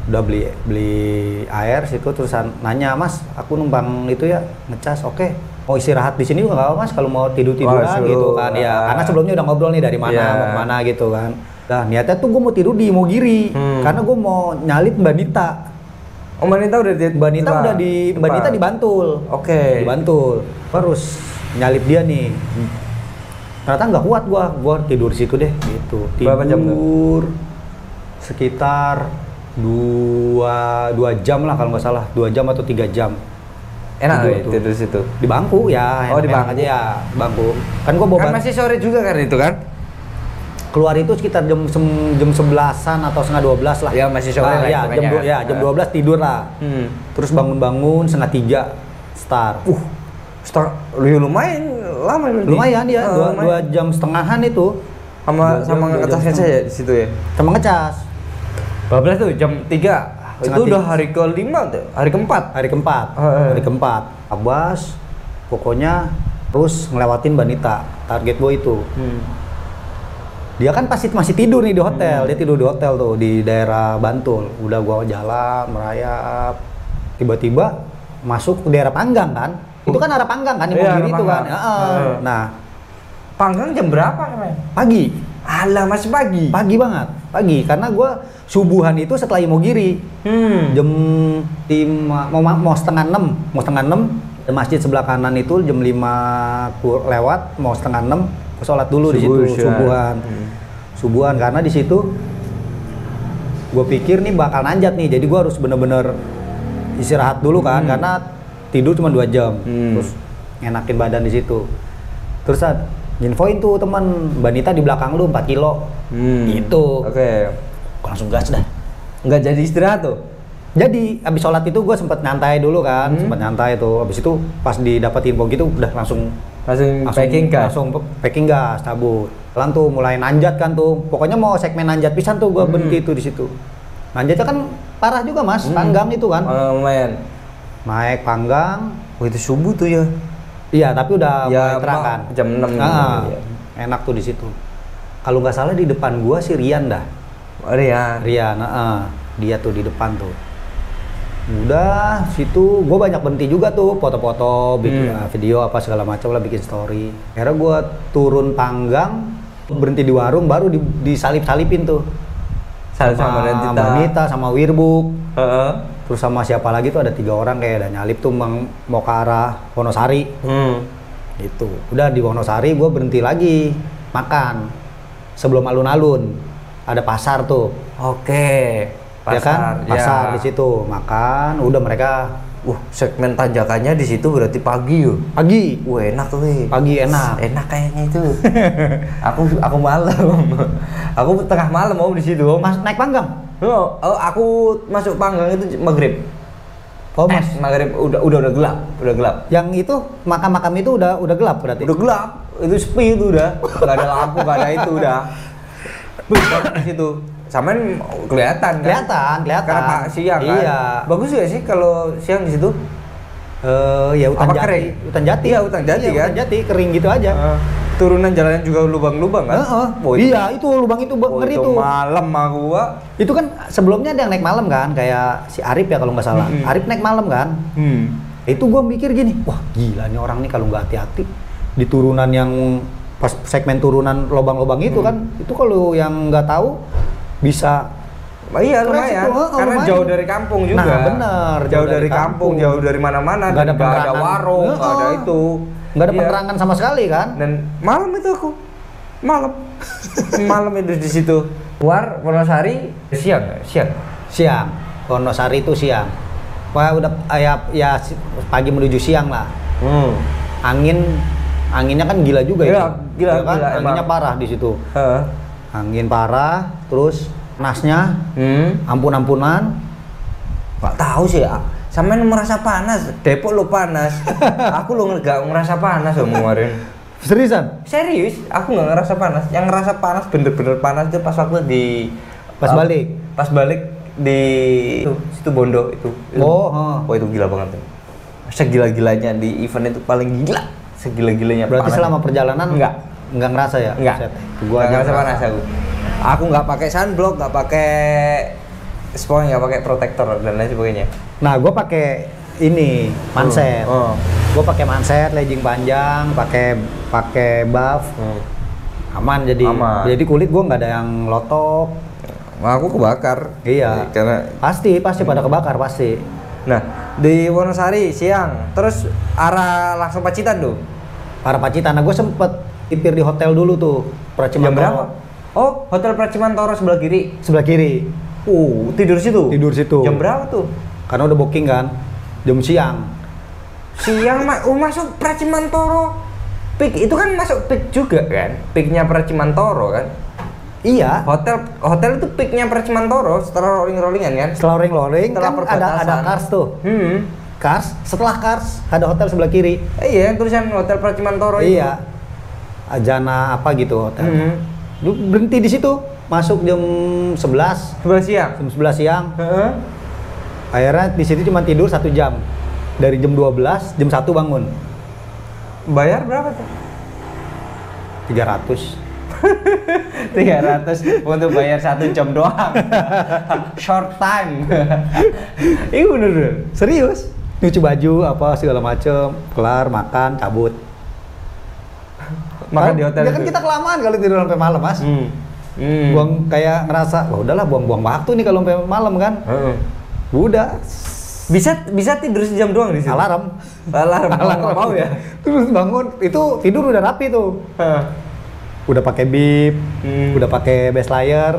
Udah beli air situ terus nanya, "Mas, aku numpang itu ya ngecas." Oke. Mau istirahat di sini juga nggak apa mas, kalau mau tiduran gitu kan ya. Karena sebelumnya udah ngobrol nih dari mana mau kemana gitu kan. Nah niatnya tuh gue mau tidur di Imogiri karena gue mau nyalip Mbak Nita. Oh Mbak Nita udah Mbak Nita di Bantul. Oke. Di Bantul. Terus nyalip dia nih. Ternyata nggak kuat gue tidur di situ deh gitu. Berapa jam tuh? Sekitar 2 jam lah kalau nggak salah, 2 jam atau 3 jam. Enak tidur di situ. Di bangku ya. Oh di bangku aja ya, bangku. Kan gua bawa kan masih sore juga kan itu kan? Keluar itu sekitar jam 11-an atau setengah 12 lah. Ya masih sore lah. Ya, jam 12 tidur lah. Terus bangun-bangun setengah 3 start. Lumayan lama ini. Lumayan ya, 2 jam setengahan itu. Sama ngecasnya saya di situ ya. Sama ngecas. Bablas tuh jam 3. Itu udah hari ke-5 tuh, hari keempat. Abbas pokoknya terus ngelewatin Banita, target gue itu. Dia kan pasti masih tidur nih di hotel. Dia tidur di hotel tuh di daerah Bantul. Udah gua jalan merayap, tiba-tiba masuk ke daerah Panggang kan. Itu kan arah Panggang kan, Iya, Imogiri itu kan. Nah, Panggang jam berapa namanya? pagi. Alah, masih pagi. Pagi banget. Pagi karena gua subuhan itu setelah Imogiri. Jam 5 mau setengah 6. Mau setengah 6 masjid sebelah kanan itu jam 5 lewat, mau setengah 6 aku sholat dulu di situ subuhan. Subuhan karena di situ gue pikir nih bakal nanjat nih, jadi gue harus bener-bener istirahat dulu kan karena tidur cuma 2 jam. Terus ngenakin badan di situ. Terus infoin tuh teman, Mbak Nita di belakang lu 4 kilo. Gitu. Oke. Gua langsung gas dah. Nggak jadi istirahat tuh? Jadi abis sholat itu gue sempet nyantai dulu kan, sempet nyantai tuh. Abis itu pas didapet info gitu udah langsung packing gas? Langsung packing gas, cabut. Pelan tuh mulai nanjat kan tuh. Pokoknya mau segmen nanjat pisan tuh gue berhenti tuh di situ. Nanjatnya kan parah juga mas, Panggang itu kan. Lumayan. Naik Panggang. Oh itu subuh tuh ya? Iya tapi udah mulai terang kan. Jam 6 ya. Enak tuh di situ. Kalau nggak salah di depan gua si Rian dah. Oh, Rian. Dia tuh di depan tuh. Udah situ gue banyak berhenti juga tuh, foto-foto, bikin video apa segala macam lah, bikin story. Akhirnya gue turun Panggang, berhenti di warung, baru disalip-salipin tuh sama Mbak Nita, sama Wirbuk. Terus sama siapa lagi tuh ada 3 orang kayak ada nyalip tuh mau ke arah Wonosari. Itu udah di Wonosari gue berhenti lagi makan sebelum alun-alun, ada pasar tuh. Oke. Pasar, ya kan? Pasar di situ makan, udah mereka segmen tanjakannya di situ berarti pagi yuk. Pagi. Enak tuh. Pagi enak. Enak kayaknya itu. aku malam. Aku tengah malam mau di situ. Mas naik Panggang? Oh, aku masuk Panggang itu maghrib. Oh mas, maghrib udah gelap. Yang itu makam-makam itu udah gelap berarti? Udah gelap, itu sepi itu udah. Gak ada lampu, gak ada itu udah. Di situ. Samain kelihatan kan? Kelihatan. Karena siang kan? Iya. Bagus gak sih kalau siang di situ? Ya hutan jati. Kering? Hutan jati. Iya, hutan jati kan? Hutan jati, kering gitu aja. Turunan jalannya juga lubang-lubang kan? Iya, itu lubang itu ngeri tuh. Malam gua. Itu kan sebelumnya ada yang naik malam kan, kayak si Arif ya kalau nggak salah. Arif naik malam kan. Itu gua mikir gini, wah gila nih orang nih kalau nggak hati-hati di turunan yang pas segmen turunan lubang-lubang itu kan, itu kalau yang nggak tahu bisa. Iya lumayan, karena lumayan. Jauh dari kampung juga. Nah bener, jauh dari kampung, jauh dari mana-mana. Gak ada warung, gak ada itu. Gak ada penerangan sama sekali kan. Dan malam itu aku, malam itu di situ. Keluar Wonosari siang. Wonosari itu siang. Wah udah ya pagi menuju siang lah. Anginnya kan gila juga ya, itu. Gila kan? Anginnya parah di situ. Angin parah, terus panasnya ampun-ampunan. Gak tahu sih ya. Sampai merasa panas. Depok lo panas. Aku lo nggak ngerasa panas loh kemarin. Seriusan? Serius, aku nggak ngerasa panas. Yang ngerasa panas bener-bener panas itu pas waktu di Pas balik di situ Bondo itu. Oh itu gila banget tuh. Segila-gilanya di event itu paling gila. Segila-gilanya. Berarti panas. Selama perjalanan nggak ngerasa ya? Enggak. Gua ngerasa panas aku. Aku nggak pakai sunblock, nggak pakai spons, nggak pakai protektor dan lain sebagainya. Nah, gue pakai ini manset. Gue pakai manset, legging panjang, pakai buff. Aman jadi. Jadi kulit gue nggak ada yang lotok. Aku kebakar. Iya. Karena pasti pada kebakar pasti. Nah, di Wonosari siang, terus langsung Pacitan tuh. Arah Pacitan. Nah, gue sempet tipir di hotel dulu tuh. Jam berapa? Oh, Hotel Pracimantoro sebelah kiri. Sebelah kiri. Tidur situ. Jam berapa tuh? Karena udah booking kan. Jam siang. Masuk Pracimantoro. Peak itu kan masuk peak juga kan? Peaknya Pracimantoro kan? Iya. Hotel itu peaknya Pracimantoro setelah rolling-rollingan kan? Setelah rolling-rolling kan ada Kars tuh. Kars, setelah Kars ada hotel sebelah kiri. Iya, tulisan Hotel Pracimantoro itu. Iya. Ajana apa gitu hotel. Lu berhenti di situ, masuk jam 11 siang. Jam 11 siang. Akhirnya di situ cuma tidur 1 jam. Dari jam 12, jam 1 bangun. Bayar berapa tuh? 300. 300 untuk bayar 1 jam doang. Short time. Ini bener. Serius? Nyuci baju apa segala macem, kelar makan, cabut. Makan di hotel. Ya kan kita kelamaan kalau tidur sampai malam, Mas. Buang kayak ngerasa, wah udahlah buang-buang waktu nih kalau sampai malam kan. Udah. Bisa tidur sejam doang di situ. Alarm. Nggak mau ya. Terus bangun, itu tidur udah rapi tuh. Udah pakai bib, udah pakai base layer,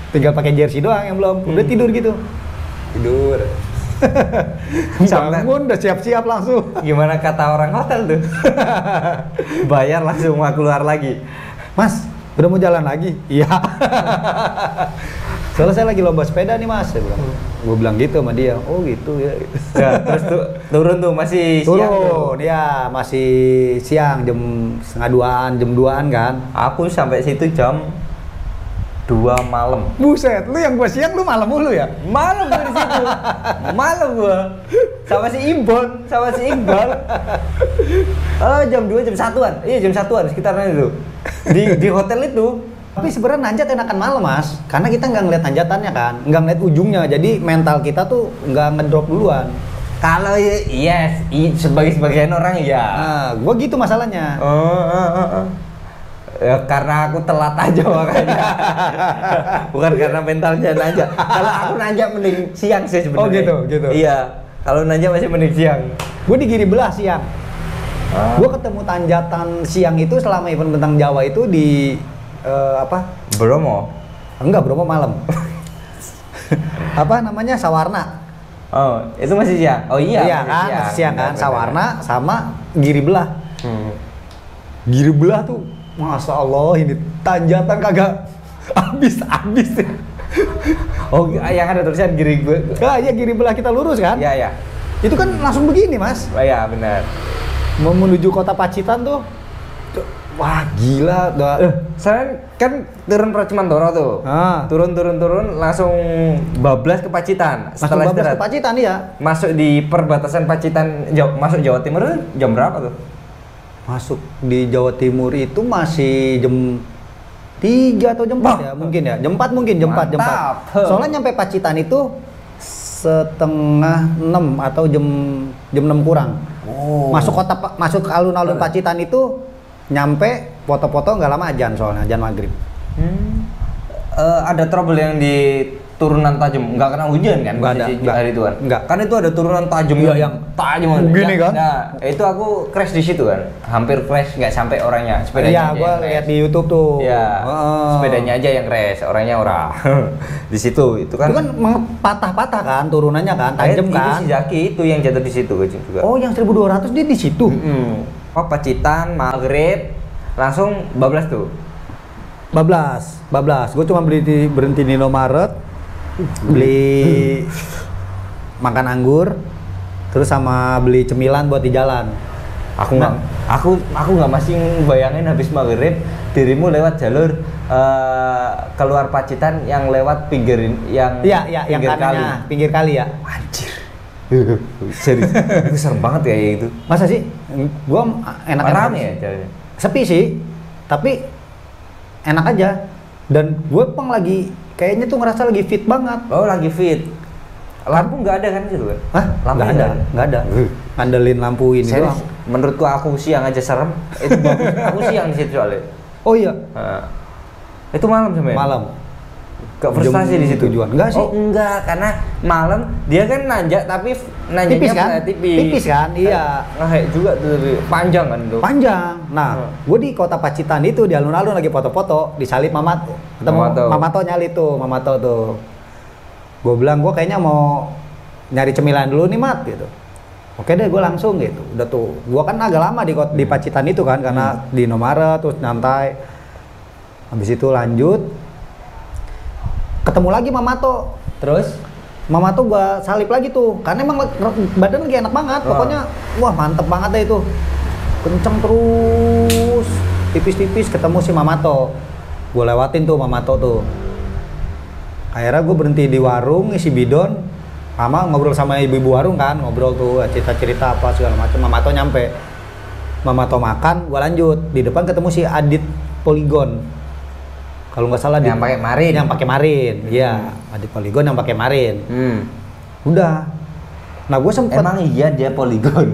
tinggal pakai jersey doang yang belum. Udah tidur gitu. Tidur. Bangun udah siap-siap langsung. Gimana kata orang hotel tuh? Bayar langsung mau keluar lagi. Mas, udah mau jalan lagi? Iya. Soalnya saya lagi lomba sepeda nih, Mas. Gue bilang gitu sama dia. Oh gitu ya. Ya, terus turun tuh masih siang tuh. Turun, ya masih siang jam setengah 2-an, jam 2-an kan. Aku sampai situ jam 2 malam. Buset, lu yang gua siang lu malam mulu ya? Malam gua di situ. Malam gua. Sama si Imbon, sama si Iqbal. Jam 2, jam 1-an. Iya, jam 1-an sekitaran itu. Di hotel itu. Tapi sebenarnya nanjat enakan malam, Mas. Karena kita nggak ngeliat nanjatannya kan, nggak ngeliat ujungnya. Jadi mental kita tuh nggak ngedrop duluan. Kalau yes, sebagian orang ya. Nah, gua gitu masalahnya. Ya, karena aku telat aja makanya. Bukan karena mentalnya nanjak. Kalau aku nanjak mending siang sih sebenarnya. Oh gitu. Iya. Kalau nanjak masih mending siang. Gue di Giri Belah siang. Gue ketemu tanjatan siang itu selama event Bentang Jawa itu di Bromo. Enggak, Bromo malam. Apa namanya? Sawarna. Oh, itu masih siang. Oh iya, kan, masih siang kan. Sawarna sama Giri Belah. Giri Belah tuh, Masya Allah ini tanjatan kagak habis ya. Oh, yang ada tulisan Giri Belah. Iya, Giri Belah kita lurus kan? Iya. Itu kan langsung begini, Mas. Oh iya, benar. Mau menuju kota Pacitan tuh. Wah, gila. Saya kan turun Pracimantoro tuh. Turun langsung bablas ke Pacitan. Setelah bablas ke Pacitan ya. Masuk di perbatasan Pacitan, masuk Jawa Timur jam berapa tuh? Masuk di Jawa Timur itu masih jam 3 atau jam 4 ya mungkin ya. Jam 4 mungkin, jam 4. Soalnya nyampe Pacitan itu setengah 6 atau jam 6 kurang. Masuk alun-alun Pacitan itu nyampe foto-foto nggak lama ajan, soalnya ajan maghrib. Ada trouble yang di turunan tajam, nggak kena hujan kan? Nggak hari itu kan? Nggak. Kan itu ada turunan tajam yang tajam gini kan? Nah, itu aku crash di situ kan, hampir crash, nggak sampai orangnya. Sepedanya iya, gua lihat di YouTube tuh. Iya, sepedanya aja yang crash, orangnya ora. Di situ, itu kan patah-patah kan, turunannya kan, tajam kan. Itu si Zaki itu yang jatuh di situ juga. Oh, yang 1200 dia di situ. Oh, Pacitan, maghrib, langsung bablas tuh. Bablas. Gue cuma berhenti di Indomaret, beli makan anggur, terus sama beli cemilan buat di jalan. Aku nggak masih bayangin habis maghrib dirimu lewat jalur keluar Pacitan yang lewat pinggir yang pinggir kali ya. Anjir. Serius, itu serem banget ya itu. Masa sih? Gua enak rame ya jalannya. Sepi sih, tapi enak aja. Dan gue lagi kayaknya tuh ngerasa lagi fit banget. Oh, lagi fit. Lampu nggak ada kan situ kan? Hah? Nggak ada. Ngandelin lampu ini doang. Menurutku aku siang aja serem. Itu bagus. Aku siang di situ soalnya. Oh iya. Itu malam sampai. Malam. Gak frustasi di situ. Tujuan. Enggak sih. Oh enggak, karena malam dia kan nanjak tapi nanjaknya tipis kan? Iya. Ngehek juga tuh, panjang kan tuh. Panjang. Nah, gue di kota Pacitan itu di alun-alun lagi foto-foto, disalip Mamato. Ketemu Mamato nyali tuh, Mamato tuh. Gue bilang gue kayaknya mau nyari cemilan dulu nih, Mat, gitu. Oke deh, gue langsung gitu. Udah tuh, gue kan agak lama di Pacitan itu kan, karena di Indomaret terus nyantai. Habis itu lanjut. Ketemu lagi Mamato, terus Mamato gua salip lagi tuh, karena emang badan lagi enak banget, pokoknya wah mantep banget deh itu, kenceng terus, tipis-tipis ketemu si Mamato, gua lewatin tuh Mamato tuh, akhirnya gua berhenti di warung ngisi bidon, sama ngobrol sama ibu-ibu warung kan, ngobrol tuh cerita-cerita apa segala macam. Mamato nyampe, Mamato makan, gua lanjut di depan ketemu si Adit Polygon. Kalau nggak salah yang pakai marin. Yang pakai marin, iya. Adit Polygon yang pakai marin. Udah. Nah gue sempet. Emang iya dia Polygon.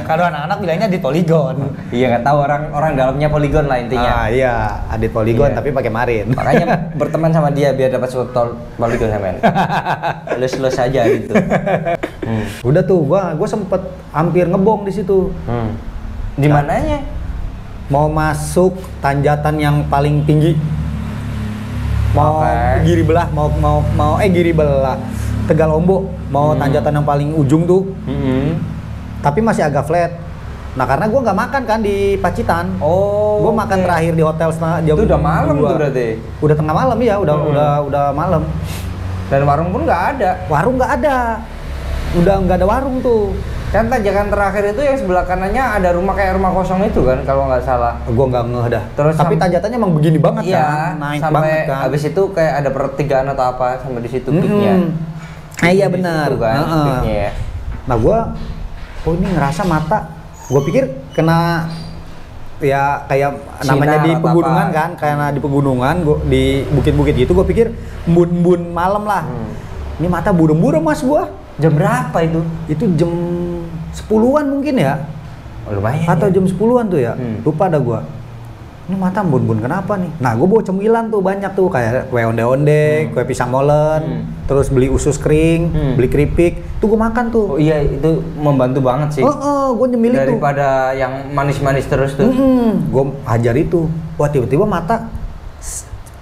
Kalau anak-anak bilangnya Adit Polygon. Iya nggak tahu orang dalamnya Polygon lah intinya. Iya, Adit Polygon tapi pakai marin. Makanya berteman sama dia biar dapat sultan Polygon ya men. Lulus aja gitu. Udah tuh, gue sempet hampir ngebong di situ. Di mananya? Mau masuk tanjatan yang paling tinggi. Mau Giri Belah, Giri Belah. Tegal Ombo, mau tanjatan yang paling ujung tuh. Tapi masih agak flat. Nah karena gue nggak makan kan di Pacitan. Gue makan terakhir di hotel setengah jam. Itu udah malam tuh berarti. Udah tengah malam ya, udah malam. Dan warung pun nggak ada. Warung nggak ada. Udah nggak ada warung tuh. Kan tanjakan terakhir itu yang sebelah kanannya ada rumah kayak rumah kosong itu kan kalau nggak salah. Gue nggak ngeh dah. Terus tapi tanjatannya emang begini banget iya, kan, naik sampai banget kan. Habis itu kayak ada pertigaan atau apa sampai di situ peaknya. Iya benar. Kan, peaknya ya. Nah gue, ini ngerasa mata. Gue pikir kena ya kayak namanya di pegunungan kan, karena di pegunungan, di bukit-bukit gitu. Gue pikir embun-embun malam lah. Ini mata burem-burem mas gue. Jam berapa itu? Itu jam 10-an mungkin ya. Lumayan. Atau ya? jam 10-an tuh ya. Lupa dah gua. Ini mata embun-embun kenapa nih? Nah, gua bawa cemilan tuh banyak tuh kayak kue onde-onde, kue pisang molen, terus beli usus kering, beli keripik. Tuh gua makan tuh. Oh iya, itu membantu banget sih. Gua nyemil itu. Daripada yang manis-manis terus tuh. Gua hajar itu. Wah, tiba-tiba mata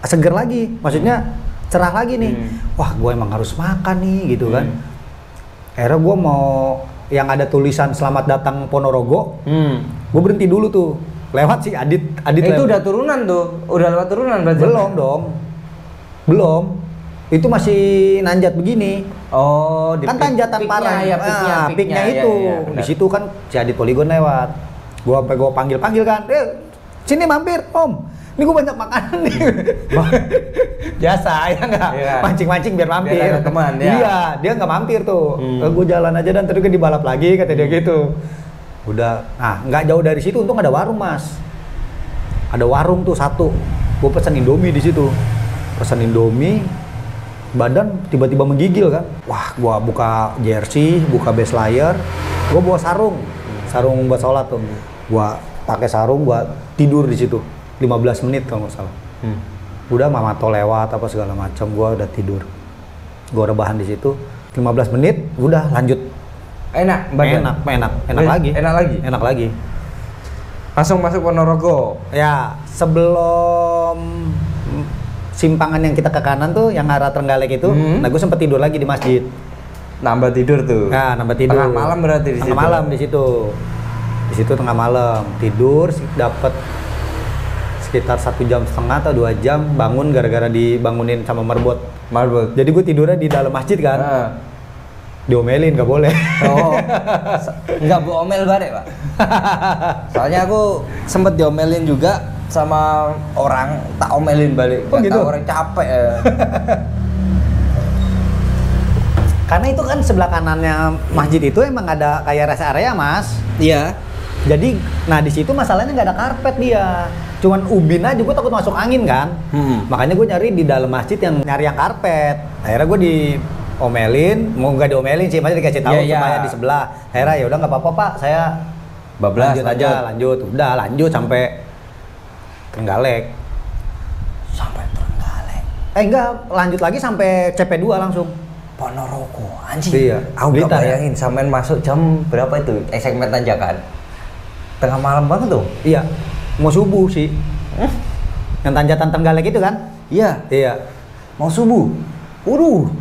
seger lagi. Maksudnya cerah lagi nih. Wah, gua emang harus makan nih gitu kan. Akhirnya gue mau yang ada tulisan selamat datang Ponorogo, gue berhenti dulu tuh, lewat sih Adit itu lewat. udah turunan tuh, udah lewat turunan berarti? Belum dong, belum, itu masih nanjat begini. Oh, kan tanjatan parah ya, peaknya itu, di situ kan si Adit Polygon lewat, gue panggil kan, sini mampir om. Ini gue banyak makanan nih. Biasa ya nggak? Iya. Mancing-mancing biar mampir. Biar ada teman, ya. Iya, dia nggak mampir tuh. Gue jalan aja dan tadi kan dibalap lagi kata dia gitu. Udah, nah nggak jauh dari situ untung ada warung mas. Ada warung tuh satu. Gue pesen Indomie di situ. Pesen Indomie, badan tiba-tiba menggigil kan. Wah, gue buka jersey, buka base layer, gue bawa sarung buat sholat tuh. Gue pakai sarung, gue tidur di situ. 15 menit kalau nggak salah. Udah mama to lewat apa segala macam, gua udah tidur. Gua rebahan di situ 15 menit, udah lanjut. Enak lagi. Enak lagi. Langsung masuk Ponorogo. Ya, sebelum simpangan yang kita ke kanan tuh yang arah Trenggalek itu, nah gua sempet tidur lagi di masjid. Nambah tidur tuh. Nah, nambah tidur. Tengah malam berarti di situ. Tengah malam di situ. Di situ tengah malam tidur dapat sekitar 1,5 jam atau 2 jam bangun gara-gara dibangunin sama marbot. Jadi gue tidurnya di dalam masjid kan. Diomelin nggak boleh. Oh, nggak omel bareng pak. Soalnya aku sempet diomelin juga sama orang, tak omelin balik. Oh gitu? Orang capek ya. Karena itu kan sebelah kanannya masjid itu emang ada kayak rest area mas. Iya. Jadi, nah di situ masalahnya nggak ada karpet dia. Cuman ubin aja, gue takut masuk angin kan. Makanya gue nyari di dalam masjid yang nyari yang karpet. Akhirnya gue diomelin, mau nggak diomelin sih, masih dikasih tahu supaya di sebelah. Akhirnya ya udah nggak apa-apa pak, saya bablas lanjut. Udah lanjut sampai Trenggalek. Sampai Trenggalek. Enggak, lanjut lagi sampai CP2 langsung. Ponorogo, anjing. Iya. Aku nggak bayangin sampean masuk jam berapa itu? Segmen tanjakan. Tengah malam banget tuh. Iya. Mau subuh sih. Yang tanjatan Trenggalek itu kan? Iya. Mau subuh. Waduh,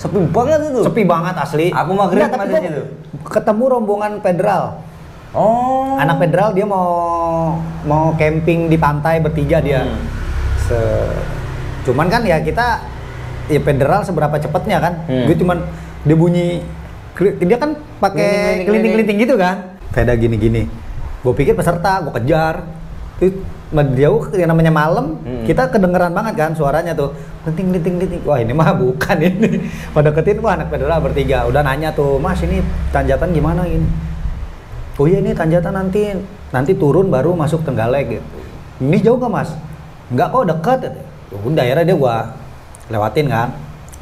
sepi banget itu. Sepi banget asli. Aku maghrib masih situ. Ketemu rombongan federal. Oh. Anak federal dia mau camping di pantai bertiga dia. Cuman kan ya kita ya federal seberapa cepatnya kan. Gue cuman dia bunyi dia kan pakai kelinting-kelinting gitu kan. Kayak gini-gini. Gue pikir peserta, gue kejar. Terus jauh yang namanya malam, kita kedengeran banget kan suaranya tuh. Kelinting. Wah, ini mah bukan ini. Pada deketin, wah anak federal bertiga. Udah nanya tuh, "Mas, ini tanjatan gimana ini?" "Oh iya, ini tanjatan nanti turun baru masuk Trenggalek gitu." "Ini jauh nggak Mas?" "Nggak kok, deket." Udah akhirnya dia gua lewatin kan.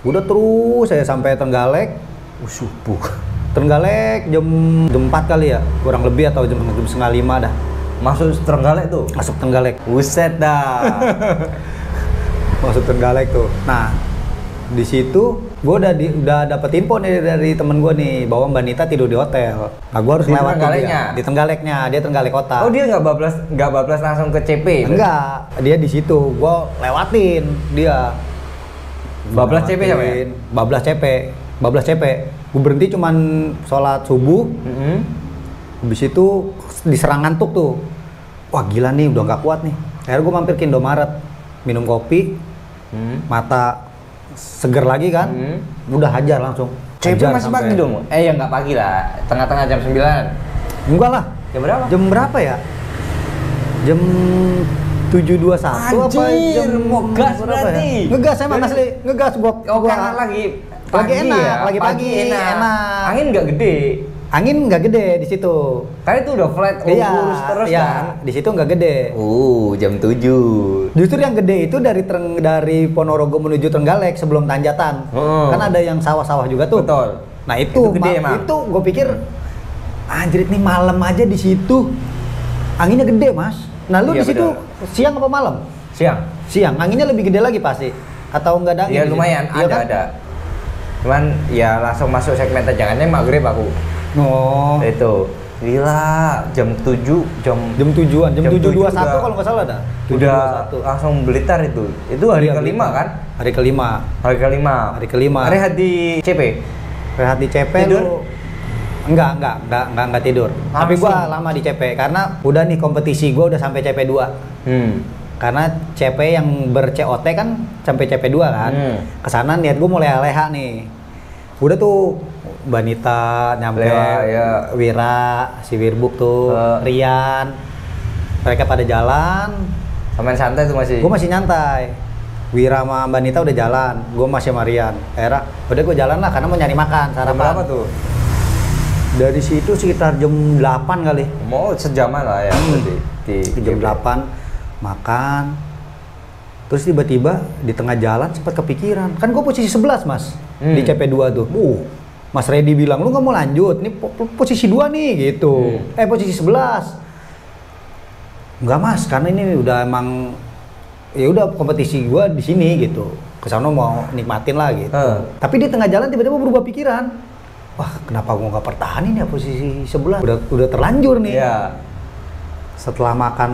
Udah terus saya sampai Trenggalek. Subuh. Trenggalek jam 4 kali ya, kurang lebih atau jam 4:30 dah. Masuk Trenggalek tuh. Masuk Trenggalek. Buset dah. Masuk Trenggalek tuh. Nah, di situ gue udah dapet info nih dari temen gue nih bahwa Mbak Nita tidur di hotel. Nah, gue harus Di lewatin Trenggaleknya? dia. Di Trenggaleknya, dia Trenggalek kota. Oh, dia nggak bablas langsung ke CP? Enggak, dia di situ. Gue lewatin dia. Bablas CP siapa ya? Bablas CP. Gue berhenti cuman sholat subuh. Habis itu diserang ngantuk tuh. Wah gila nih, udah nggak kuat nih. Akhirnya gue mampir ke Indomaret, minum kopi, mata seger lagi kan, udah hajar langsung. CP Hajar masih sampai- pagi dong? Ya nggak pagi lah, tengah-tengah jam 9. Enggak lah. Jam berapa? Jam berapa ya? Jam 7:21 apa Anjir, jam mau gas berapa berarti. ya? Ngegas emang asli, ngegas gua. Oh, gua karena lagi enak, ya? lagi pagi, enak. Angin nggak gede. Angin nggak gede di situ. Kan itu udah flat, lurus terus kan? Di situ nggak gede. Jam 7. Justru yang gede itu dari Ponorogo menuju Trenggalek sebelum Tanjatan. Kan ada yang sawah-sawah juga tuh. Betul. Nah itu gede emang. itu gue pikir anjir nih malam aja di situ anginnya gede mas. Nah lu Iya, di situ betul. siang apa malam? Siang. Siang. Anginnya lebih gede lagi pasti. Atau enggak ada angin? Ya di situ? lumayan, Iya kan? ada. Cuman ya langsung masuk segmen jangannya maghrib aku. Oh. Itu. Gila, jam 7, jam 7-an, jam 7:21 udah- kalau nggak salah dah. udah 7:21. langsung Blitar itu. Itu hari Iya, kelima Blitar. kan? Hari kelima. Hari kelima. Hari kelima. Rehat di CP. Rehat di CP Tidur? lu enggak tidur. Tapi gua lama di CP karena udah nih kompetisi gua udah sampai CP 2. Karena CP yang ber-COT kan sampai CP 2 kan. Kesana niat gua mulai leha nih. Udah tuh Mbak Nita nyampe, Ya. Wira, si Wirbuk tuh, Rian. Mereka pada jalan, Main santai tuh masih. gue masih nyantai. Wira sama Mbak Nita udah jalan, gue masih sama Rian. Akhirnya udah gue jalan lah karena mau nyari makan, Jam sarapan. berapa tuh? Dari situ sekitar jam 8 kali. Mau sejaman lah ya. Di Jam CP. 8 makan. Terus tiba-tiba di tengah jalan sempat kepikiran. Kan gue posisi 11 mas, di CP2 tuh. Mas Reddy bilang, lu nggak mau lanjut? Ini posisi 2 nih gitu. Posisi 11. Enggak mas, karena ini udah emang ya udah kompetisi gua di sini gitu. Kesana mau nikmatin lah gitu. Tapi di tengah jalan tiba-tiba berubah pikiran. Wah, kenapa gua nggak pertahanin ya posisi 11? Udah terlanjur nih. Iya. Setelah makan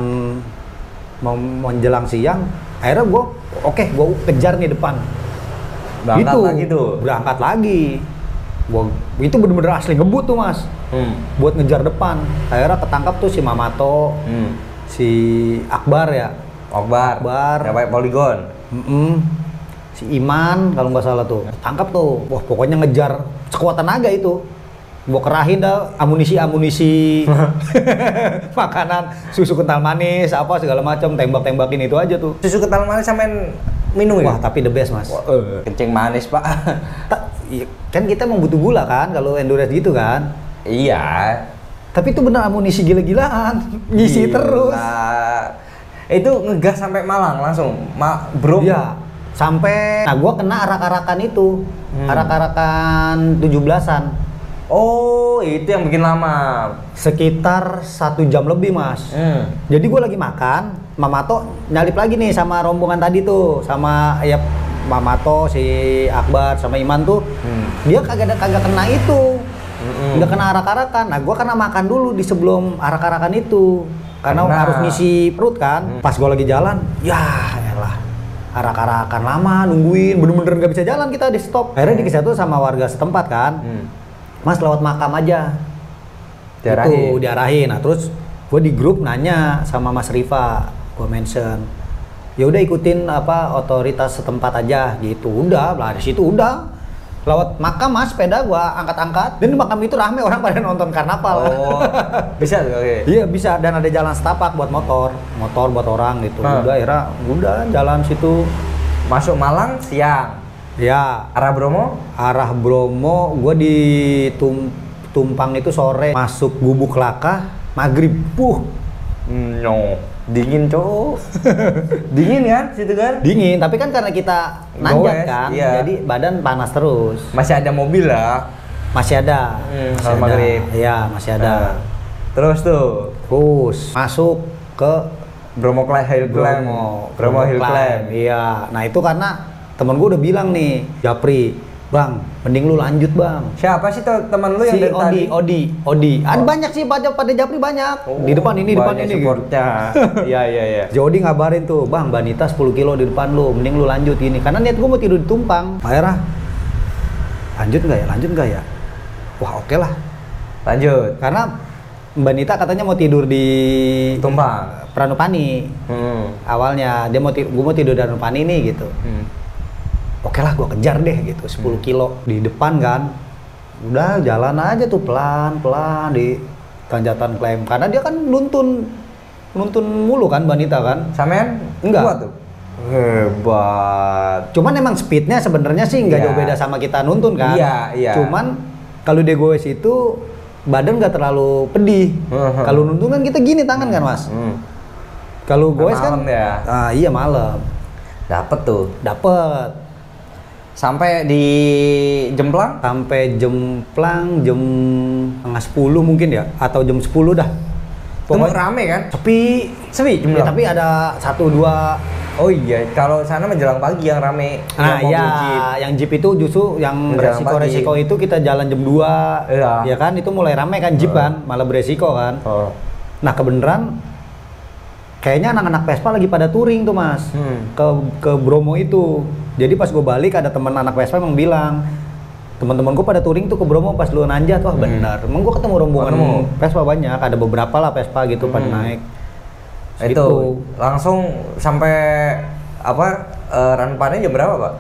mau menjelang siang, akhirnya gua kejar nih depan. Berangkat lagi tuh. Berangkat lagi. Itu bener-bener asli ngebut tuh mas. Buat ngejar depan. Akhirnya ketangkap tuh si Mamato, si Akbar ya. Akbar. Ya pakai poligon. Si Iman kalau nggak salah tuh. Tangkap tuh. Wah pokoknya ngejar sekuat tenaga itu. Gua kerahin dah amunisi makanan, susu kental manis, apa segala macam, tembak-tembakin itu aja tuh. Susu kental manis sampean minum Wah ya? tapi the best mas. Kencing manis pak. Iya, kan kita emang butuh gula kan kalau endurance gitu kan. Iya. Tapi itu bener amunisi gila-gilaan, ngisi Gila. terus. Itu ngegas sampai Malang langsung, bro. Iya, sampai. Nah, gua kena arak-arakan itu, arak-arakan 17-an. Oh, itu yang bikin lama. Sekitar 1 jam lebih mas. Jadi gua lagi makan, Mamato nyalip lagi nih sama rombongan tadi tuh, sama ya Mamato, si Akbar, sama Iman tuh. Dia kagak kena itu. Nggak kena arak-arakan. Nah, gua karena makan dulu di sebelum arak-arakan itu. Karena harus ngisi perut kan. Pas gua lagi jalan, ya elah. Arak-arakan lama nungguin, bener-bener nggak bisa jalan kita di stop. Akhirnya dikasih tuh sama warga setempat kan. Mas lewat makam aja. Diarahin. Itu diarahin. Nah, terus gua di grup nanya sama Mas Rifa, gua mention. Ya udah ikutin apa otoritas setempat aja gitu. Udah, lah di situ udah. Lewat makam mas, sepeda gua angkat-angkat. Dan di makam itu rame orang pada nonton karnaval. Oh, bisa tuh, oke. Iya bisa, dan ada jalan setapak buat motor buat orang gitu. Udah akhirnya udah jalan situ. Masuk Malang siang. Ya, Arah Bromo? arah Bromo gua di Tumpang itu sore, masuk Gubuk Laka maghrib. No. Dingin cowok. Dingin kan situ kan? Dingin, tapi kan karena kita nanjak Goes, kan, iya. jadi badan panas terus. Masih ada mobil lah. Masih ada. Kalau Masih ada. maghrib. Iya, masih ada. Nah, terus tuh Terus masuk ke Bromo Hill Climb. Bromo Hill Climb. Iya. Nah, itu karena temen gue udah bilang nih, Japri, Bang, mending lu lanjut, Bang. Siapa sih teman lu yang Si dari tadi? Odi. Ada banyak sih pada Japri banyak. Oh, Di depan ini, depan banyak ini. supportnya. Iya, iya, iya. Jody ngabarin tuh, Bang, Banita 10 kilo di depan lu, mending lu lanjut ini. Karena niat gue mau tidur di Tumpang. Akhirnya, lanjut nggak ya? Wah, oke lah. Lanjut. Karena Mbak Nita katanya mau tidur di Tumpang. Pranupani. Awalnya dia gue mau tidur di Pranupani nih gitu. Oke lah, gue kejar deh gitu, 10 kilo di depan kan. Udah jalan aja tuh pelan-pelan di tanjakan klaim. Karena dia kan nuntun mulu kan Mbak Nita kan. Sampean Enggak. kuat tuh. Hebat. Cuman emang speednya sebenarnya sih nggak Iya. jauh beda sama kita nuntun kan. Iya, iya. Cuman kalau di goes itu badan nggak terlalu pedih. Kalau nuntun kan kita gini tangan kan Mas. Kalau goes kan Malam ya? Iya malam. Dapet tuh. Dapet. Sampai di Jemplang? Sampai Jemplang jam setengah 10 mungkin ya, atau jam 10 dah. Itu rame kan? Sepi. Sepi Ya, Jemplang? tapi ada 1-2. Oh iya, kalau sana menjelang pagi yang rame. Nah yang mobil iya, jeep. yang jeep itu justru yang Menjelang resiko-resiko itu kita jalan jam 2. Iya. Ya kan, itu mulai rame kan jeep kan, malah beresiko kan. Oh. Nah kebenaran kayaknya anak-anak Vespa lagi pada touring tuh Mas. Ke Bromo itu. Jadi pas gue balik ada teman anak Vespa yang bilang, teman-teman gue pada touring tuh ke Bromo pas lu nanjat. Wah benar. Emang gue ketemu rombongan Vespa banyak, ada beberapa lah Vespa gitu pada naik. Itu langsung sampai apa Ranupane jam berapa, Pak?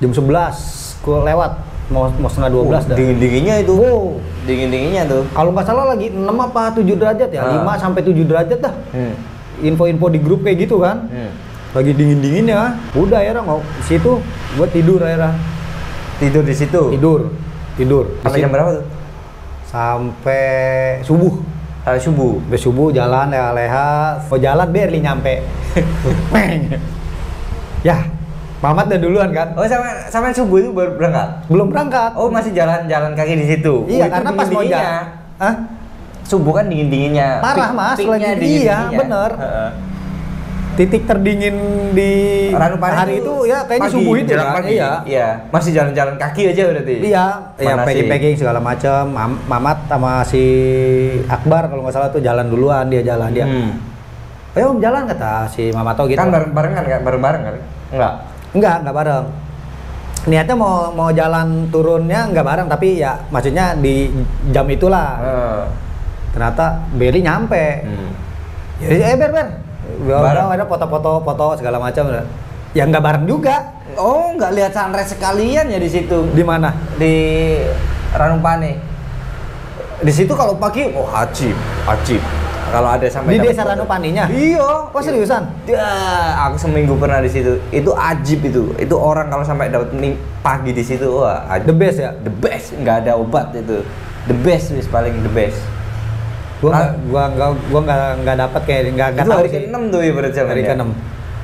Jam 11 gue lewat, mau setengah 12 dah. Dingin-dinginnya itu. Dingin-dinginnya tuh. Kalau nggak salah lagi 6 apa 7 derajat ya, 5 sampai 7 derajat dah. Info-info di grup kayak gitu kan. Lagi dingin-dingin ya. Udah akhirnya mau situ gue tidur akhirnya. Tidur di situ. Tidur. Sampai jam berapa tuh? Sampai subuh. Sampai subuh. Sampai subuh jalan leha-leha. Mau jalan barely nyampe. Ya, Mamat udah duluan kan? Oh, sampai subuh itu baru berangkat? Belum berangkat. Oh, masih jalan-jalan kaki di situ. Iya, Oh, itu karena pas mau dingin-dinginnya. jalan. Hah? Subuh kan dingin-dinginnya. Parah Mas, Peaknya lagi iya bener. Titik terdingin di Ranupane hari itu ya kayaknya pagi, subuh itu jalan kan. pagi. Iya. Masih jalan-jalan kaki aja berarti. Iya, ya Mana packing segala macam. Mamat sama si Akbar kalau nggak salah tuh jalan duluan, dia jalan dia. Ayo Om jalan kata si Mamato gitu. Kan bareng-barengan kan? Bareng-bareng kan? Enggak bareng. Niatnya mau jalan turunnya nggak bareng tapi ya maksudnya di jam itulah. Ternyata Beri nyampe. Ya Ber. Ada foto segala macam. Ya nggak bareng juga. Oh, nggak lihat sunrise sekalian ya di situ? Di mana? Di Ranupane. Di situ kalau pagi, oh ajib. Kalau ada sampai Di dapat desa foto. Ranupaninya? Iya. Wah seriusan? Ya, aku seminggu pernah di situ. Itu ajib itu. Itu orang kalau sampai dapat pagi di situ, wah ajib. The best ya? The best, nggak ada obat itu. The best wis paling the best. Gua nggak dapat kayak nggak Itu tahu hari sih. ke-6 tuh ya berarti Hari ke-6.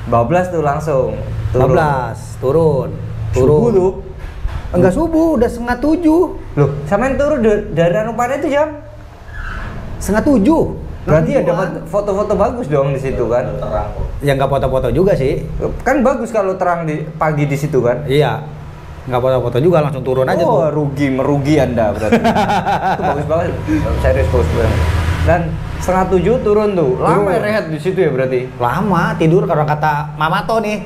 12 tuh langsung turun. 12 turun. Subuh tuh. Enggak subuh, udah setengah 7. Loh, sampean turun dari Ranupane itu jam? Setengah 7. Berarti ya dapat foto-foto bagus dong di situ kan? Ya nggak foto-foto juga sih. Kan bagus kalau terang di pagi di situ kan? Iya. Nggak foto-foto juga, langsung turun aja tuh. Merugi Anda berarti. Itu bagus banget. Serius bagus banget. Dan setengah 7 turun tuh. Lama ya rehat di situ ya berarti? Lama tidur karena kata Mamato nih.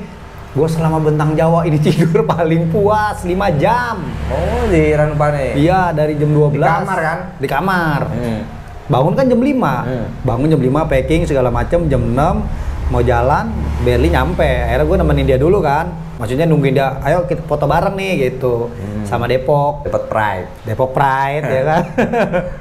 Gue selama bentang Jawa ini tidur paling puas 5 jam. Oh, di Ranupane. Iya, dari jam 12. Di kamar kan? Di kamar. Bangun kan jam 5. Bangun jam 5 packing segala macem, jam 6 mau jalan, barely nyampe. Akhirnya gue nemenin dia dulu kan. Maksudnya nungguin dia, ayo kita foto bareng nih gitu. Sama Depok. Depok Pride ya kan.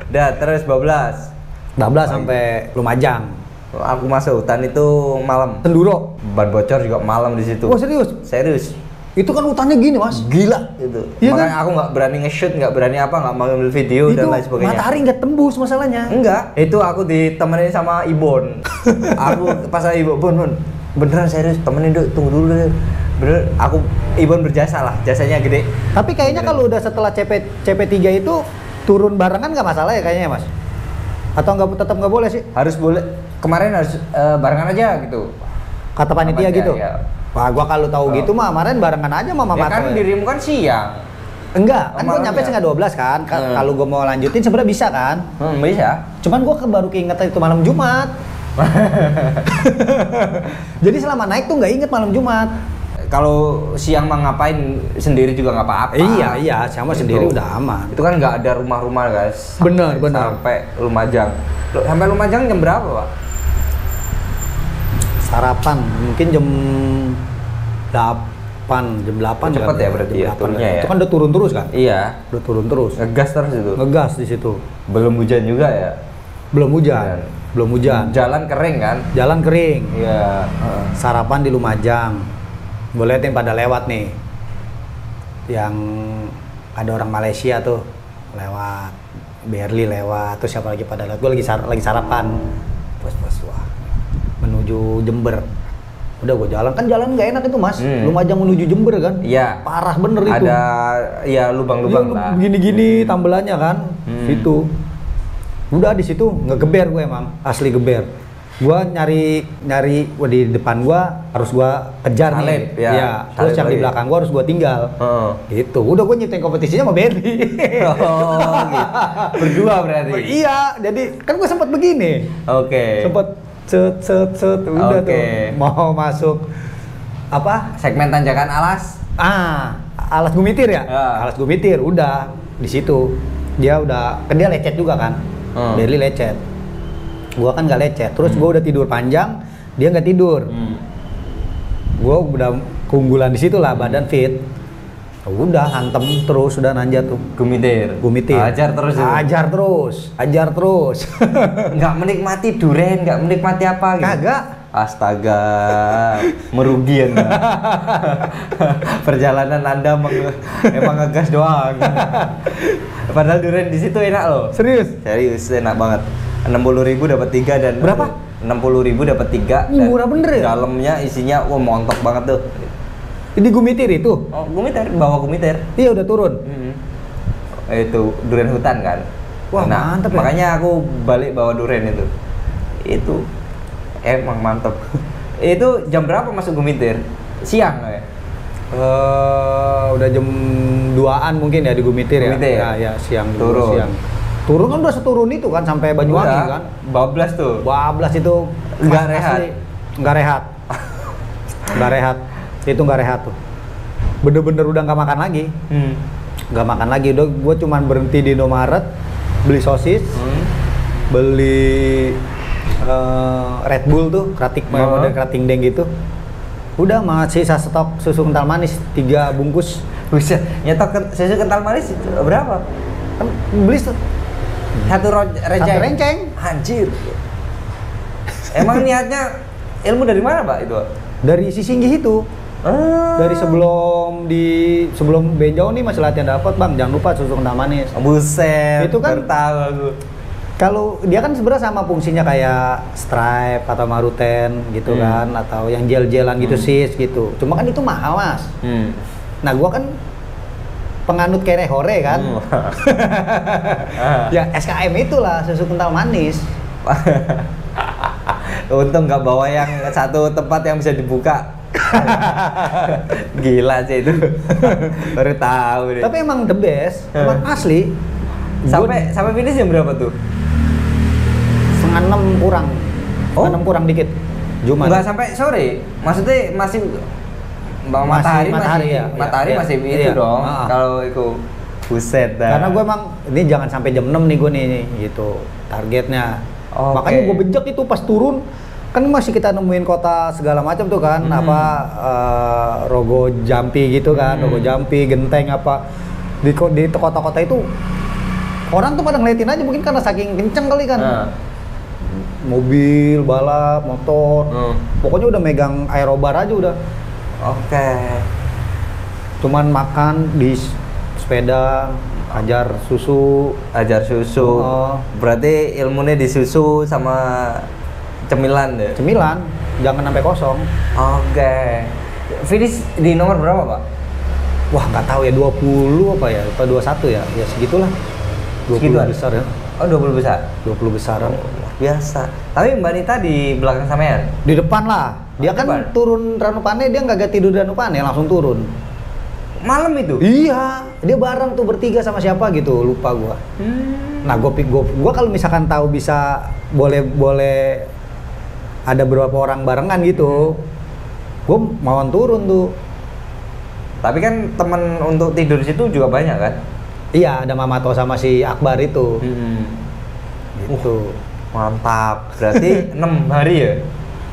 Udah terus 12 sampai Lumajang. Aku masuk hutan itu malam. Senduro. Ban bocor juga malam di situ. Oh serius? Serius. Itu kan hutannya gini mas, gila. Gitu. Iya Makanya kan? aku nggak berani nge-shoot, nggak berani apa, nggak mau ambil video Itu dan lain sebagainya. matahari nggak tembus masalahnya. Enggak, itu aku ditemenin sama Ibon. Aku pas sama Ibon, Bon, beneran serius, temenin dulu, tunggu dulu deh. Bener, aku Ibon berjasa lah, jasanya gede. Tapi kayaknya kalau udah setelah CP3 itu turun barengan nggak masalah ya kayaknya ya mas? Atau tetap nggak boleh sih? Harus boleh, kemarin harus barengan aja gitu. Kata panitia gitu? Ya. Wah, gua kalau tahu gitu mah kemarin barengan aja sama Ya Mama kan dirimu kan siang. Enggak, kan gua malamnya. nyampe setengah 12 kan. Kalau gua mau lanjutin sebenarnya bisa kan. Bisa. Cuman gua baru keinget itu malam Jumat. Jadi selama naik tuh nggak inget malam Jumat. Kalau siang mah ngapain sendiri juga nggak apa-apa. Iya, sama sendiri udah aman. Itu kan nggak ada rumah-rumah guys. Benar. Sampai Lumajang. Sampai Lumajang jam berapa pak? Sarapan mungkin jam 8 Cepet ya berarti ya, turunnya ya? Itu kan udah turun terus kan? Iya. Udah turun terus. Ngegas terus itu. Ngegas di situ. Belum hujan juga ya. Belum hujan. Belum hujan. Jalan kering kan? Jalan kering. Iya. Sarapan di Lumajang. Boleh liatin pada lewat nih. Yang ada orang Malaysia tuh lewat. Berli lewat. Terus siapa lagi pada lewat? Gue lagi sarapan. Pas wah. Menuju Jember. Udah gue jalan, kan jalan nggak enak itu mas. Lumajang menuju Jember kan? Iya. Parah bener itu. Ada ya lubang-lubang lah. Gini-gini tambelannya kan, situ. Udah di situ ngegeber gue emang, asli geber. Gue nyari wah, di depan gue harus gue kejar Salib, nih. ya. Terus Salib yang di lagi. belakang gue harus gue tinggal. Gitu. Udah gue nyiptain kompetisinya sama Berry. Oh, gitu. Berdua berarti. Iya, jadi kan gue sempat begini. Oke. Sempat set udah Oke. tuh mau masuk apa Segmen tanjakan alas. alas gumitir ya, Ya. alas gumitir udah di situ dia udah kan dia lecet juga kan. Berli lecet, gua kan nggak lecet, terus gua udah tidur panjang, dia nggak tidur. Gua udah keunggulan di situ lah, badan fit. Udah hantem terus, udah nanjak tuh. Gumitir. Ajar terus. Itu. Ajar terus. Nggak menikmati duren, nggak menikmati apa gitu. Kagak. Astaga, merugi Anda. Perjalanan Anda emang ngegas doang. Padahal duren di situ enak loh. Serius? Serius enak banget. 60.000 dapat 3 dan Berapa? 60.000 dapat 3 dan Murah bener ya? dalamnya isinya wah montok banget tuh. Di gumitir itu? Oh, gumitir, bawa gumitir. Iya udah turun. Itu duren hutan kan. Wah, mantep ya. Makanya aku balik bawa duren itu. Itu emang mantep. Itu jam berapa masuk gumitir? Siang ya? Udah jam 2-an mungkin ya di gumitir ya. Gumitir. Ya, siang dulu, Turun. siang. Turun kan udah seturun itu kan sampai Banyuwangi Udah, kan. bablas tuh. Bablas itu Nggak asli. rehat. Nggak rehat. Nggak rehat. Itu nggak rehat tuh. Bener-bener udah nggak makan lagi. Nggak makan lagi. Udah gue cuman berhenti di Indomaret beli sosis, beli Red Bull tuh, kratik model krating deng gitu. Udah masih sisa stok susu kental manis 3 bungkus. Bisa nyetok susu kental manis berapa? Kan beli Satu renceng. Anjir. Emang niatnya ilmu dari mana, Pak, itu? Dari si Singgih itu. Dari sebelum benjau nih masih latihan dapat, Bang. Jangan lupa susu kental manis. Buset. Itu kan- baru tahu aku. Kalau dia kan sebenarnya sama fungsinya kayak Stripe atau Maruten gitu kan, atau yang gel-gelan gitu sis gitu. Cuma kan itu mahal, Mas. Nah, gua kan penganut kere hore kan. Ya SKM itulah susu kental manis. Untung nggak bawa yang satu tempat yang bisa dibuka. Gila sih itu. Baru tahu deh. Tapi emang the best, emang asli. Sampai finish jam berapa tuh? 5:30 kurang. Oh? 6 kurang dikit. Jumat. Nggak sampai sore. Maksudnya masih matahari ya. matahari Iya, masih iya. itu dong. Ah. Kalau itu buset dah. Karena gue emang ini jangan sampai jam 6 nih gue nih gitu targetnya. Oke. Makanya gue bejek itu pas turun kan masih kita nemuin kota segala macam tuh kan, Rogo Jampi gitu kan, Rogo Jampi, Genteng apa di kota-kota itu orang tuh pada ngeliatin aja mungkin karena saking kenceng kali kan. Mobil, balap, motor, pokoknya udah megang aerobar aja udah. Oke. Cuman makan di sepeda, ajar susu. Oh. Berarti ilmunya di susu sama cemilan deh. Cemilan, jangan sampai kosong. Oke. Finish di nomor berapa, Pak? Wah, nggak tahu ya, 20 apa ya, atau 21 ya, ya segitulah. 20 Segituan? besar ya. Oh, 20 besar? 20 besaran. Biasa. Tapi Mbak Nita di belakang sampean? Di depan lah. Dia kan depan? turun Ranupane, dia nggak tidur di Ranupane, langsung turun. Malam itu? Iya, dia bareng tuh bertiga sama siapa gitu, lupa gua. Nah, gua kalau misalkan tahu bisa boleh ada beberapa orang barengan gitu, gua mauan turun tuh. Tapi kan temen untuk tidur situ juga banyak kan? Iya, ada Mamato sama si Akbar itu. Gitu. Mantap. Berarti 6 hari ya?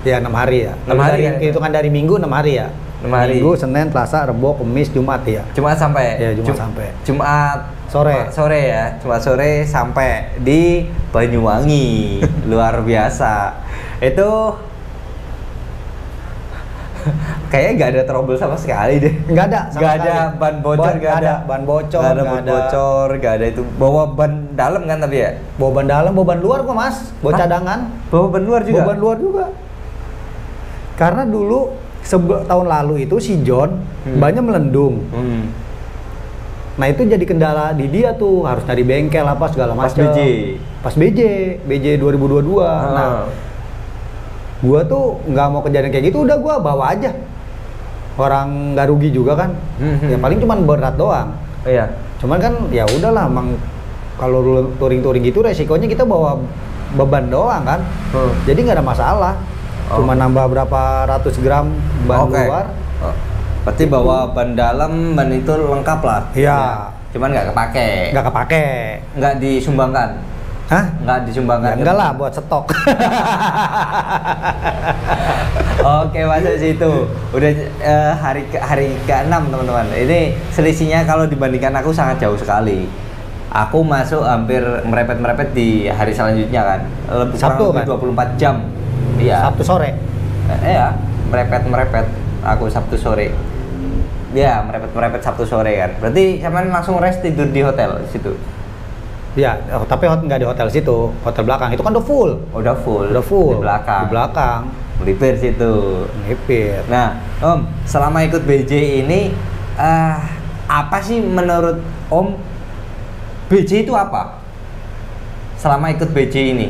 Ya 6 hari ya. 6 hari ya? Itu kan dari Minggu 6 hari ya. 6 hari. Minggu, Senin, Selasa, Rebo, Kamis, Jumat ya. Jumat sampai? Ya, Jumat sampai. Jumat Sore. Sore ya. Jumat sore sampai di Banyuwangi. Luar biasa. Itu kayaknya nggak ada trouble sama sekali deh. Nggak ada. Nggak ada ban bocor, nggak ada ban bocor, nggak ada ban bocor, nggak ada itu. Bawa ban dalam kan tapi ya? Bawa ban dalam, bawa ban luar kok Mas. Bawa cadangan. Bawa ban luar juga? Bawa ban luar juga. Karena dulu tahun lalu itu si John bannya melendung. Nah itu jadi kendala di dia tuh, harus cari bengkel apa segala macam. Pas BJ 2022. Nah, gua tuh nggak mau kejadian kayak gitu, udah gua bawa aja. Orang nggak rugi juga kan. Ya paling cuman berat doang. Iya. Cuman kan ya udahlah, emang kalau touring gitu resikonya kita bawa beban doang kan. Jadi nggak ada masalah. Cuma nambah berapa ratus gram ban luar. Berarti bawa ban dalam, ban itu lengkap lah. Iya. Cuman nggak kepake. Nggak kepake. Nggak disumbangkan. Hah? Nggak disumbangkan. Ya, enggak lah, buat stok. Oke, masuk situ. Udah hari ke-6 teman-teman. Ini selisihnya kalau dibandingkan aku sangat jauh sekali. Aku masuk hampir merepet-merepet di hari selanjutnya kan. Sabtu kan? 24 jam. Iya. Sabtu sore. Iya, merepet-merepet. Aku Sabtu sore. Iya, merepet-merepet Sabtu sore kan. Berarti sampean langsung rest tidur di hotel situ. Iya, tapi nggak di hotel situ, hotel belakang. Itu kan udah full. Udah full. Udah full. Di belakang. Di belakang. Melipir situ. Melipir. Nah, Om, selama ikut BJ ini, apa sih menurut Om BJ itu apa? Selama ikut BJ ini,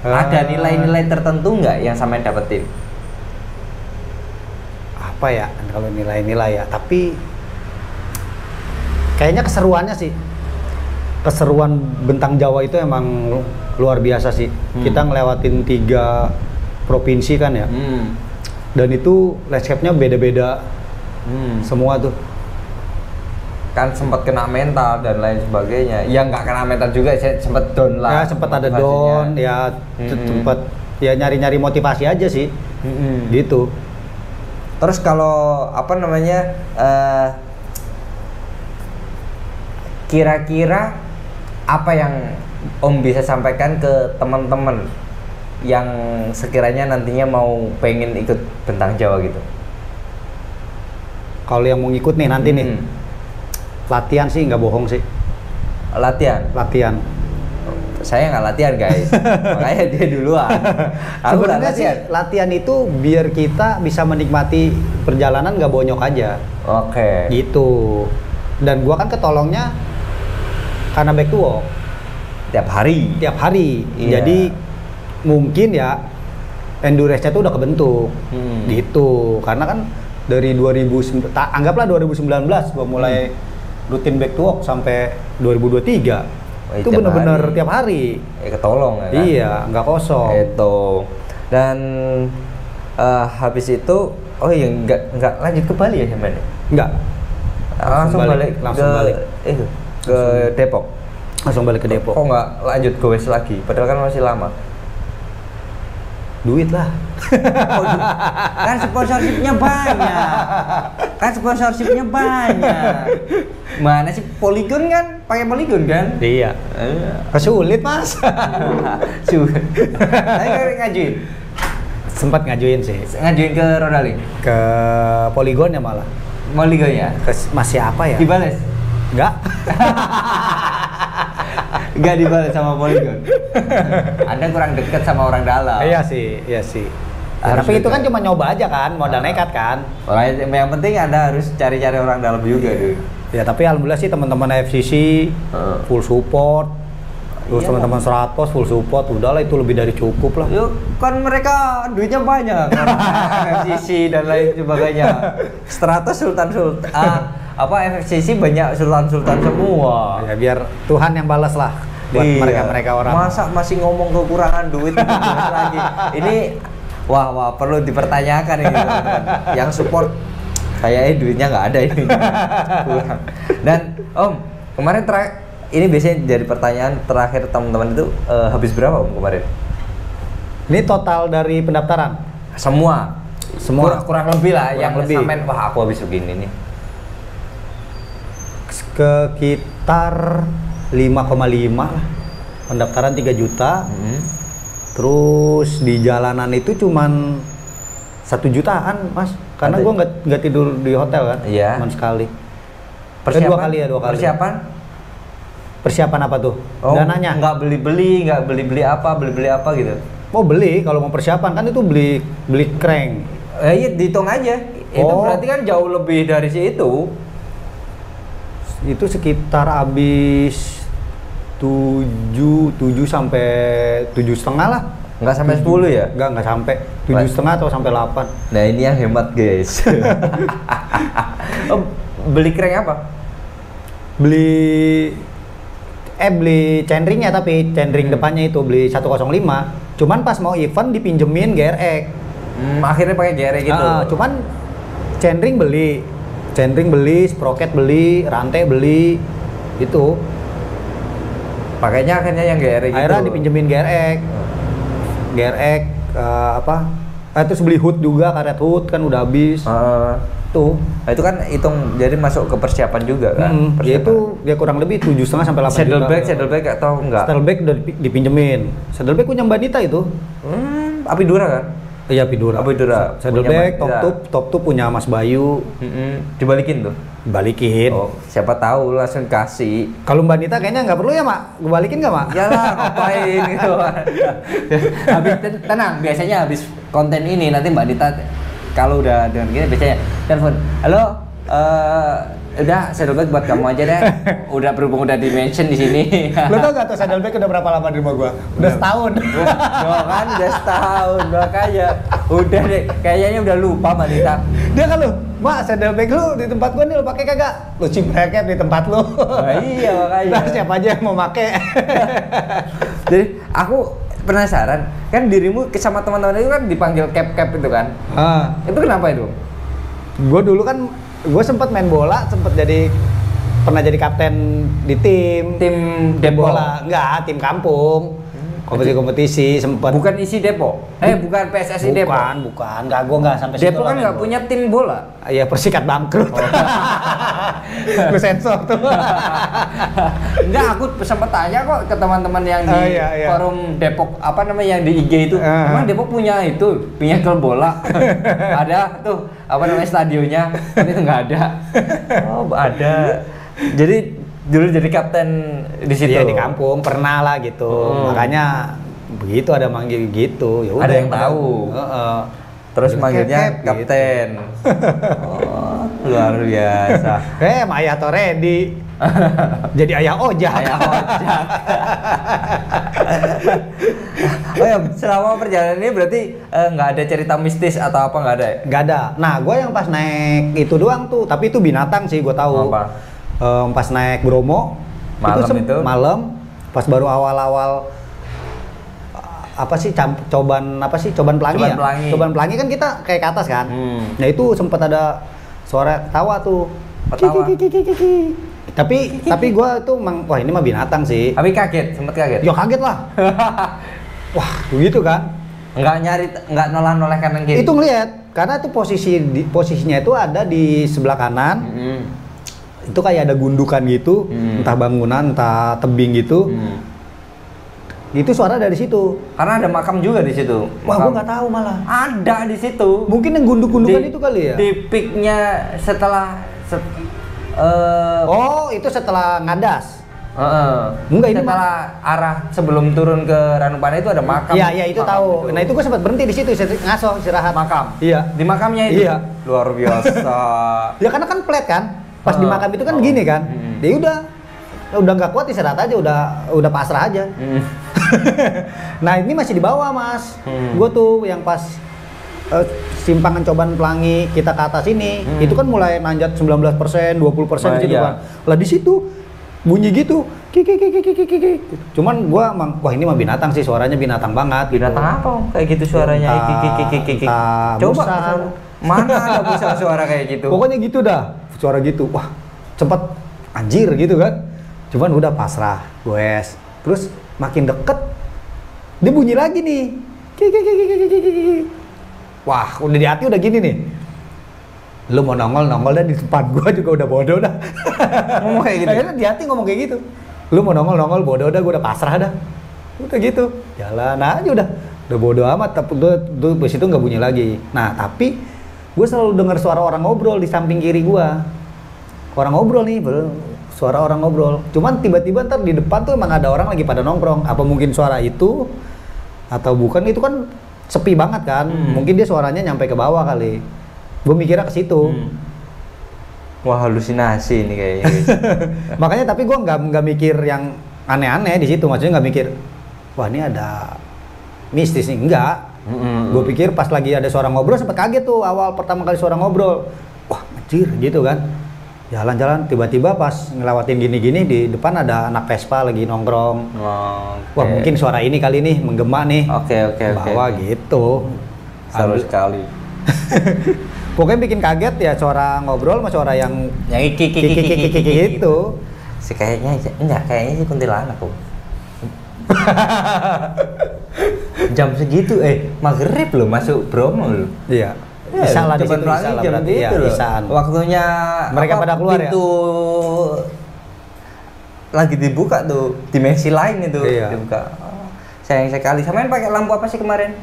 ada nilai-nilai tertentu nggak yang sampean dapetin? Apa ya? Kalau nilai-nilai ya, tapi kayaknya keseruannya sih. Keseruan Bentang Jawa itu emang luar biasa sih. Kita ngelewatin 3 provinsi kan ya. Dan itu landscape-nya beda-beda. Semua tuh. Kan sempat kena mental dan lain sebagainya. Ya nggak kena mental juga, saya sempat down lah. Ya sempat ada down, ya sempat ya nyari-nyari motivasi aja sih. Gitu. Terus kalau apa namanya, kira-kira apa yang Om bisa sampaikan ke teman-teman yang sekiranya nantinya mau pengen ikut Bentang Jawa gitu? Kalau yang mau ngikut nih nanti nih, latihan sih nggak bohong sih. Latihan. Saya nggak latihan guys, makanya dia duluan. Sebenarnya sih latihan itu biar kita bisa menikmati perjalanan nggak bonyok aja. Oke. Gitu. Dan gua kan ketolongnya karena back to walk. Tiap hari. Iya. Jadi mungkin ya endurance-nya tuh udah kebentuk. Gitu. Karena kan dari anggaplah 2019 gua mulai rutin back to walk sampai 2023. Itu benar-benar tiap hari. Ketolong ya kan? Iya, nggak kosong. Itu. Dan habis itu, nggak lanjut ke Bali ya sampean? Nggak. Langsung balik ke Depok. Langsung balik ke Depok. Kok nggak lanjut gowes lagi? Padahal kan masih lama. Duit lah. Kan sponsorshipnya banyak. Mana sih Polygon kan? Pakai Polygon kan? Iya. Kesulit Mas. Tapi kan ngajuin. Sempat ngajuin sih. Ngajuin ke Rodali? Ke Polygon ya malah. Moligonya? Masih apa ya? Dibales? Enggak. Enggak dibales sama Polygon. Anda kurang dekat sama orang dalam. Iya sih, iya sih. Harus Tapi itu dekat. kan cuma nyoba aja kan, modal nekat kan. Yang penting Anda harus cari-cari orang dalam juga tuh. Ya tapi alhamdulillah sih teman-teman FCC full support. Terus Iya teman-teman 100 full support, udahlah itu lebih dari cukup lah. Yuk, kan mereka duitnya banyak kan. FCC dan lain sebagainya. Stratos apa FCC banyak sultan-sultan semua. Ya biar Tuhan yang balas lah buat Iya. mereka-mereka orang. Masa masih ngomong kekurangan duit lagi. Ini wah perlu dipertanyakan ini teman-teman. Yang support kayaknya duitnya nggak ada ini. Kurang. Dan Om, kemarin ini biasanya jadi pertanyaan terakhir teman-teman itu habis berapa Om kemarin? Ini total dari pendaftaran. Semua. Kurang lebih lah yang lebih. sampean wah aku habis begini nih. Sekitar 5,5 lah. Pendaftaran 3 juta. Terus di jalanan itu cuman 1 jutaan, Mas. Karena Ada- gua nggak tidur di hotel kan. Iya. Cuman sekali. Persiapan? 2 kali ya, 2 kali. Persiapan apa tuh? Oh, Dananya? nggak beli-beli apa gitu. Mau beli kalau mau persiapan kan itu beli crank. Iya dihitung aja. Itu Oh. berarti kan jauh lebih dari situ. Itu sekitar habis 7 sampai 7,5 lah. Nggak sampai 10 ya? Nggak sampai 7,5 atau sampai 8. Nah ini yang hemat guys. Oh, beli crank apa? Beli chainringnya, tapi chainring depannya itu beli 105. Cuman pas mau event dipinjemin GRX. Akhirnya pakai GRX gitu. Cuman chainring beli, sprocket beli, rantai beli, itu. Pakainya akhirnya yang GRX gitu. Akhirnya dipinjemin GRX. Terus beli hood juga, karet hood kan udah habis. Tuh. Nah, itu kan hitung jadi masuk ke persiapan juga kan. Ya itu dia kurang lebih 7,5 sampai 8 juta. Saddlebag atau enggak? Saddlebag udah dipinjemin. Saddlebag punya Mbak Nita itu. Apidura kan? Iya, Apidura. Apidura. Saddlebag, Punya Mbak Nita. top punya Mas Bayu. Dibalikin tuh. Balikin. Oh, siapa tahu langsung kasih. Kalau Mbak Nita kayaknya nggak perlu ya, Mak? Gue balikin nggak, Mak? Yalah, ngapain gitu. Habis tenang, biasanya habis konten ini nanti Mbak Dita kalau udah dengan gini biasanya telepon, halo, udah saddlebag buat kamu aja deh. Udah berhubung udah di-mention di sini. Lo tau gak tuh saddlebag udah berapa lama di rumah gua? Udah setahun. Kan udah setahun makanya. Udah deh, kayaknya udah lupa Mbak Dita. Dia kan lu, Mak, saddlebag lu di tempat gua nih lu pakai kagak? Lu cipreket di tempat lu. Iya makanya. Nah, siapa aja yang mau pakai? Jadi aku penasaran, kan dirimu sama teman-teman itu kan dipanggil cap itu kan? Itu kenapa itu? Gue dulu kan, gue sempat main bola, pernah jadi kapten di tim Depok. bola, enggak, tim kampung, kompetisi sempat. Bukan isi Depok? Bukan PSSI Depok? Bukan, enggak, gue enggak sampai situ. Depok kan nggak punya tim bola? Iya, Persikat bangkrut. Gue sensor tuh. Enggak, aku sempat tanya kok ke teman-teman yang di Iya. forum Depok, apa namanya, yang di IG itu. Emang Depok punya klub bola? Ada tuh, apa namanya, stadionnya, tapi itu nggak ada. Oh, ada. Jadi dulu jadi kapten di situ. Iya, di kampung pernah lah gitu. Makanya begitu ada manggil gitu. Ya udah, Ada yang tahu. Terus manggilnya Cap, kapten. Oh, luar biasa. Ayah Toredi. Jadi ayah ojak. Ayah ojak. Oh ya, selama perjalanan ini berarti nggak ada cerita mistis atau apa, nggak ada ya? Nggak ada. Nah, gue yang pas naik itu doang tuh, tapi itu binatang sih gue tahu. Apa? Pas naik Bromo, Malam itu? malam, pas baru awal-awal coban pelangi Coban ya? pelangi. Coban pelangi kan kita kayak ke atas kan. Nah itu sempat ada suara tawa tuh. Ketawa. Ki. Tapi gue tuh wah ini mah binatang sih. Tapi kaget, sempet kaget. Ya kaget lah. Wah begitu kan. Nggak noleh kanan kiri. Itu ngeliat karena tuh posisinya itu ada di sebelah kanan. Itu kayak ada gundukan gitu, entah bangunan, entah tebing gitu. Itu suara dari situ. Karena ada makam juga di situ. Wah, Makam. gua nggak tahu malah. Ada di situ. Mungkin yang gunduk-gundukan itu kali ya? Di peaknya setelah Oh, itu setelah ngadas. Enggak, ini setelah arah sebelum turun ke Ranupane itu ada makam. Iya, itu tahu. Nah, itu gua sempat berhenti di situ ngaso istirahat. Makam. Iya. Di makamnya itu. Iya. Luar biasa. Ya karena kan flat kan. Pas di makam itu kan gini kan. Ya udah nggak kuat istirahat aja, udah pasrah aja. Nah, ini masih di bawah, Mas. Gue tuh yang pas simpangan Coban Pelangi kita ke atas ini, itu kan mulai nanjat 19%, 20% di situ kan. Lah di situ bunyi gitu, kiki. Cuman gua emang, wah ini mah binatang sih, suaranya binatang banget. Binatang apa? Kayak gitu suaranya, kiki. Coba mana ada bisa suara kayak gitu? Pokoknya gitu dah, suara gitu. Wah, cepet anjir gitu kan. Cuman udah pasrah, goes. Terus makin deket, dia bunyi lagi nih. Kiki. Wah, udah di hati udah gini nih. Lu mau nongol dan di depan gua juga udah bodoh dah. Ngomong kayak gitu. Akhirnya di hati ngomong kayak gitu. Lu mau nongol bodoh dah, gua udah pasrah dah. Udah gitu. Jalan aja udah bodoh amat, tapi tuh bus itu nggak bunyi lagi. Nah, tapi gua selalu dengar suara orang ngobrol di samping kiri gua. Orang ngobrol nih, suara orang ngobrol. Cuman tiba-tiba ntar di depan tuh emang ada orang lagi pada nongkrong. Apa mungkin suara itu atau bukan? Itu kan sepi banget kan. Mungkin dia suaranya nyampe ke bawah kali. Gue mikirnya ke situ. Wah, halusinasi ini kayaknya. Makanya tapi gue nggak mikir yang aneh-aneh di situ. Maksudnya nggak mikir, wah ini ada mistis nih. Enggak. Gue pikir pas lagi ada suara ngobrol sempet kaget tuh awal pertama kali suara ngobrol. Wah anjir gitu kan. Jalan-jalan tiba-tiba pas ngelewatin gini-gini di depan ada anak Vespa lagi nongkrong. Wah mungkin suara ini kali nih menggema nih. Oke. Bawa gitu. Seru sekali. Pokoknya bikin kaget ya suara ngobrol sama suara yang iki gitu. Kayaknya sih kuntilanak kok. Jam segitu maghrib loh masuk Bromo loh. Iya. Bisa lah di situ, jam itu loh. Waktunya mereka pada keluar ya. Pintu lagi dibuka tuh, dimensi lain itu dibuka. Sayang sekali. Samain pakai lampu apa sih kemarin?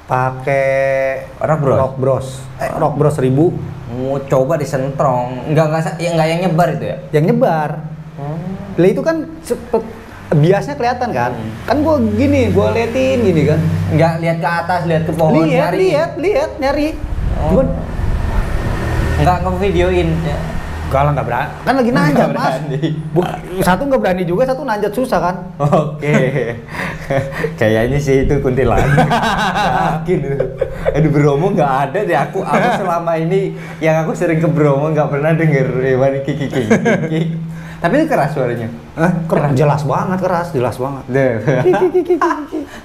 Pakai Rock Bros 1000. Mau coba disentrong. Enggak yang nyebar itu ya? Yang nyebar. Lah itu kan biasanya kelihatan kan? Kan gua liatin gini kan. Enggak lihat ke atas, lihat ke pohon, lihat, nyari. Cuman enggak ngevideoin ya. Nggak berani. Kan lagi nanjat, Mas. Satu nggak berani juga, satu nanjat susah kan. Oke. Kayaknya sih itu kuntilanak. Yakin. Di Bromo nggak ada deh. Aku selama ini yang aku sering ke Bromo nggak pernah denger hewan kiki. Tapi itu keras suaranya. Keras. Jelas banget.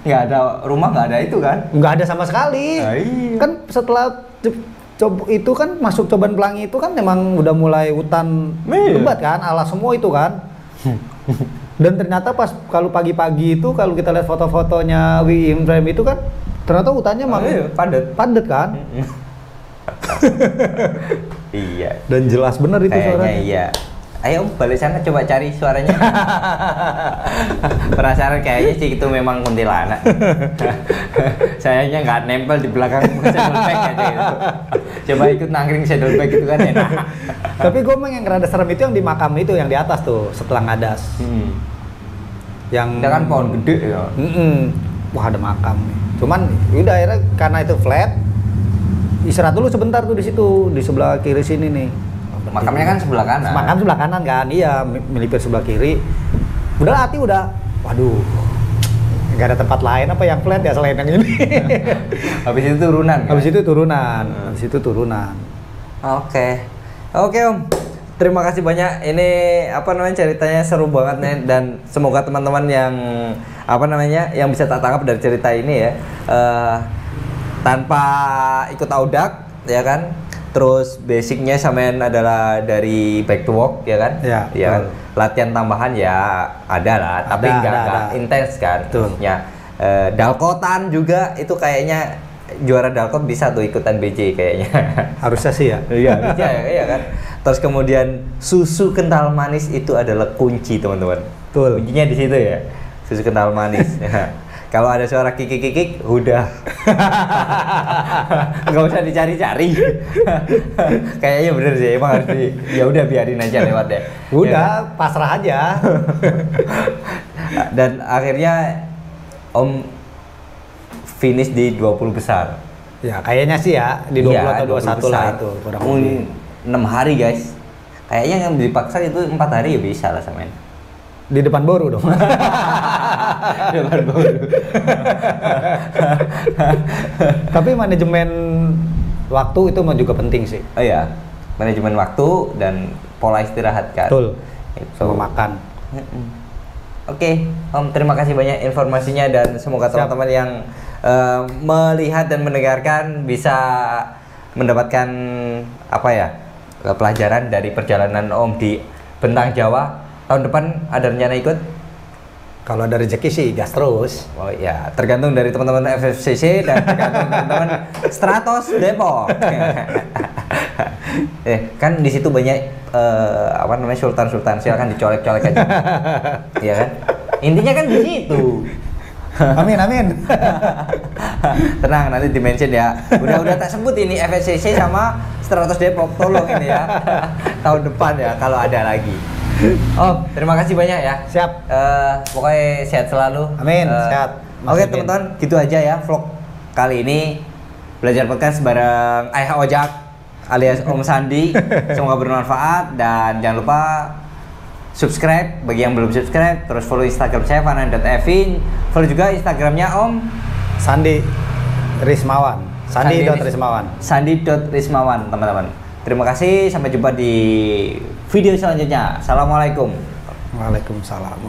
Nggak ada rumah, nggak ada itu kan? Nggak ada sama sekali. Iya. Kan setelah itu kan masuk Coban Pelangi itu kan memang udah mulai hutan lebat kan, alas semua itu kan. Dan ternyata pas kalau pagi-pagi itu kalau kita lihat foto-fotonya Wim Frame itu kan ternyata hutannya memang padat kan. Iya. Dan jelas bener itu suaranya. Iya. Ayo balik sana coba cari suaranya. Penasaran kayaknya sih itu memang kuntilanak. Sayangnya nggak nempel di belakang saddlebag aja gitu. Coba ikut nangkring saddlebag itu kan enak. Tapi gue emang yang rada serem itu yang di makam itu yang di atas tuh setelah ngadas. Yang ada kan pohon gede ya. Wah ada makam. Cuman udah akhirnya karena itu flat, istirahat dulu sebentar tuh di situ di sebelah kiri sini nih. Makamnya kan sebelah kanan. Makam sebelah kanan kan, iya melipir sebelah kiri. Udah hati udah, waduh, nggak ada tempat lain apa yang flat ya selain yang ini. Habis itu turunan. Kan? Habis itu turunan. Oke, Om. Terima kasih banyak. Ini ceritanya seru banget nih dan semoga teman-teman yang yang bisa tak tangkap dari cerita ini ya, tanpa ikut audak ya kan. Terus basicnya samain adalah dari back to work ya kan? Ya kan? Latihan tambahan ya ada lah, tapi nggak intens kan. Terusnya dalkotan juga itu kayaknya juara dalkot bisa tuh ikutan BJ kayaknya. Harusnya sih ya. Iya, bisa ya kan. Terus kemudian susu kental manis itu adalah kunci teman-teman. Betul. Kuncinya di situ ya. susu kental manis. Kalau ada suara kikik-kikik, udah. Nggak usah dicari-cari. Kayaknya bener sih, emang harus ya udah biarin aja lewat ya. Udah, pasrah aja. Dan akhirnya Om finish di 20 besar. Ya kayaknya sih ya di 20 atau 21 lah itu kurang lebih. 6 hari guys. Kayaknya yang dipaksa itu 4 hari ya bisa lah samain. Di depan boru dong. Depan boru. Tapi manajemen waktu itu mah juga penting sih. Oh iya, manajemen waktu dan pola istirahat kan. Betul. Itu. Sama makan. Oke, Om, terima kasih banyak informasinya dan semoga teman-teman yang melihat dan mendengarkan bisa mendapatkan apa ya pelajaran dari perjalanan Om di Bentang Jawa. Tahun depan ada rencana ikut? Kalau ada rezeki sih gas terus. Oh ya, tergantung dari teman-teman FFCC dan tergantung teman-teman Stratos Depok. Kan di situ banyak apa namanya sultan-sultan, silakan dicolek-colek aja. Iya kan? Intinya kan di situ. Amin amin. Tenang, nanti di-mention ya. Udah tak sebut ini FFCC sama Stratos Depok, tolong ini ya. Tahun depan ya kalau ada lagi. Oh, terima kasih banyak ya. Siap. Pokoknya sehat selalu. Amin, sehat. Oke teman-teman, gitu aja ya vlog kali ini. Belajar podcast bareng Ayah Ojak alias Om Sandi. Semoga bermanfaat dan jangan lupa subscribe bagi yang belum subscribe. Terus follow Instagram saya fanan.evin. Follow juga Instagramnya Om Sandi Rismawan. Sandi.Rismawan. Sandi.Rismawan teman-teman. Terima kasih, sampai jumpa di video selanjutnya. Assalamualaikum. Waalaikumsalam.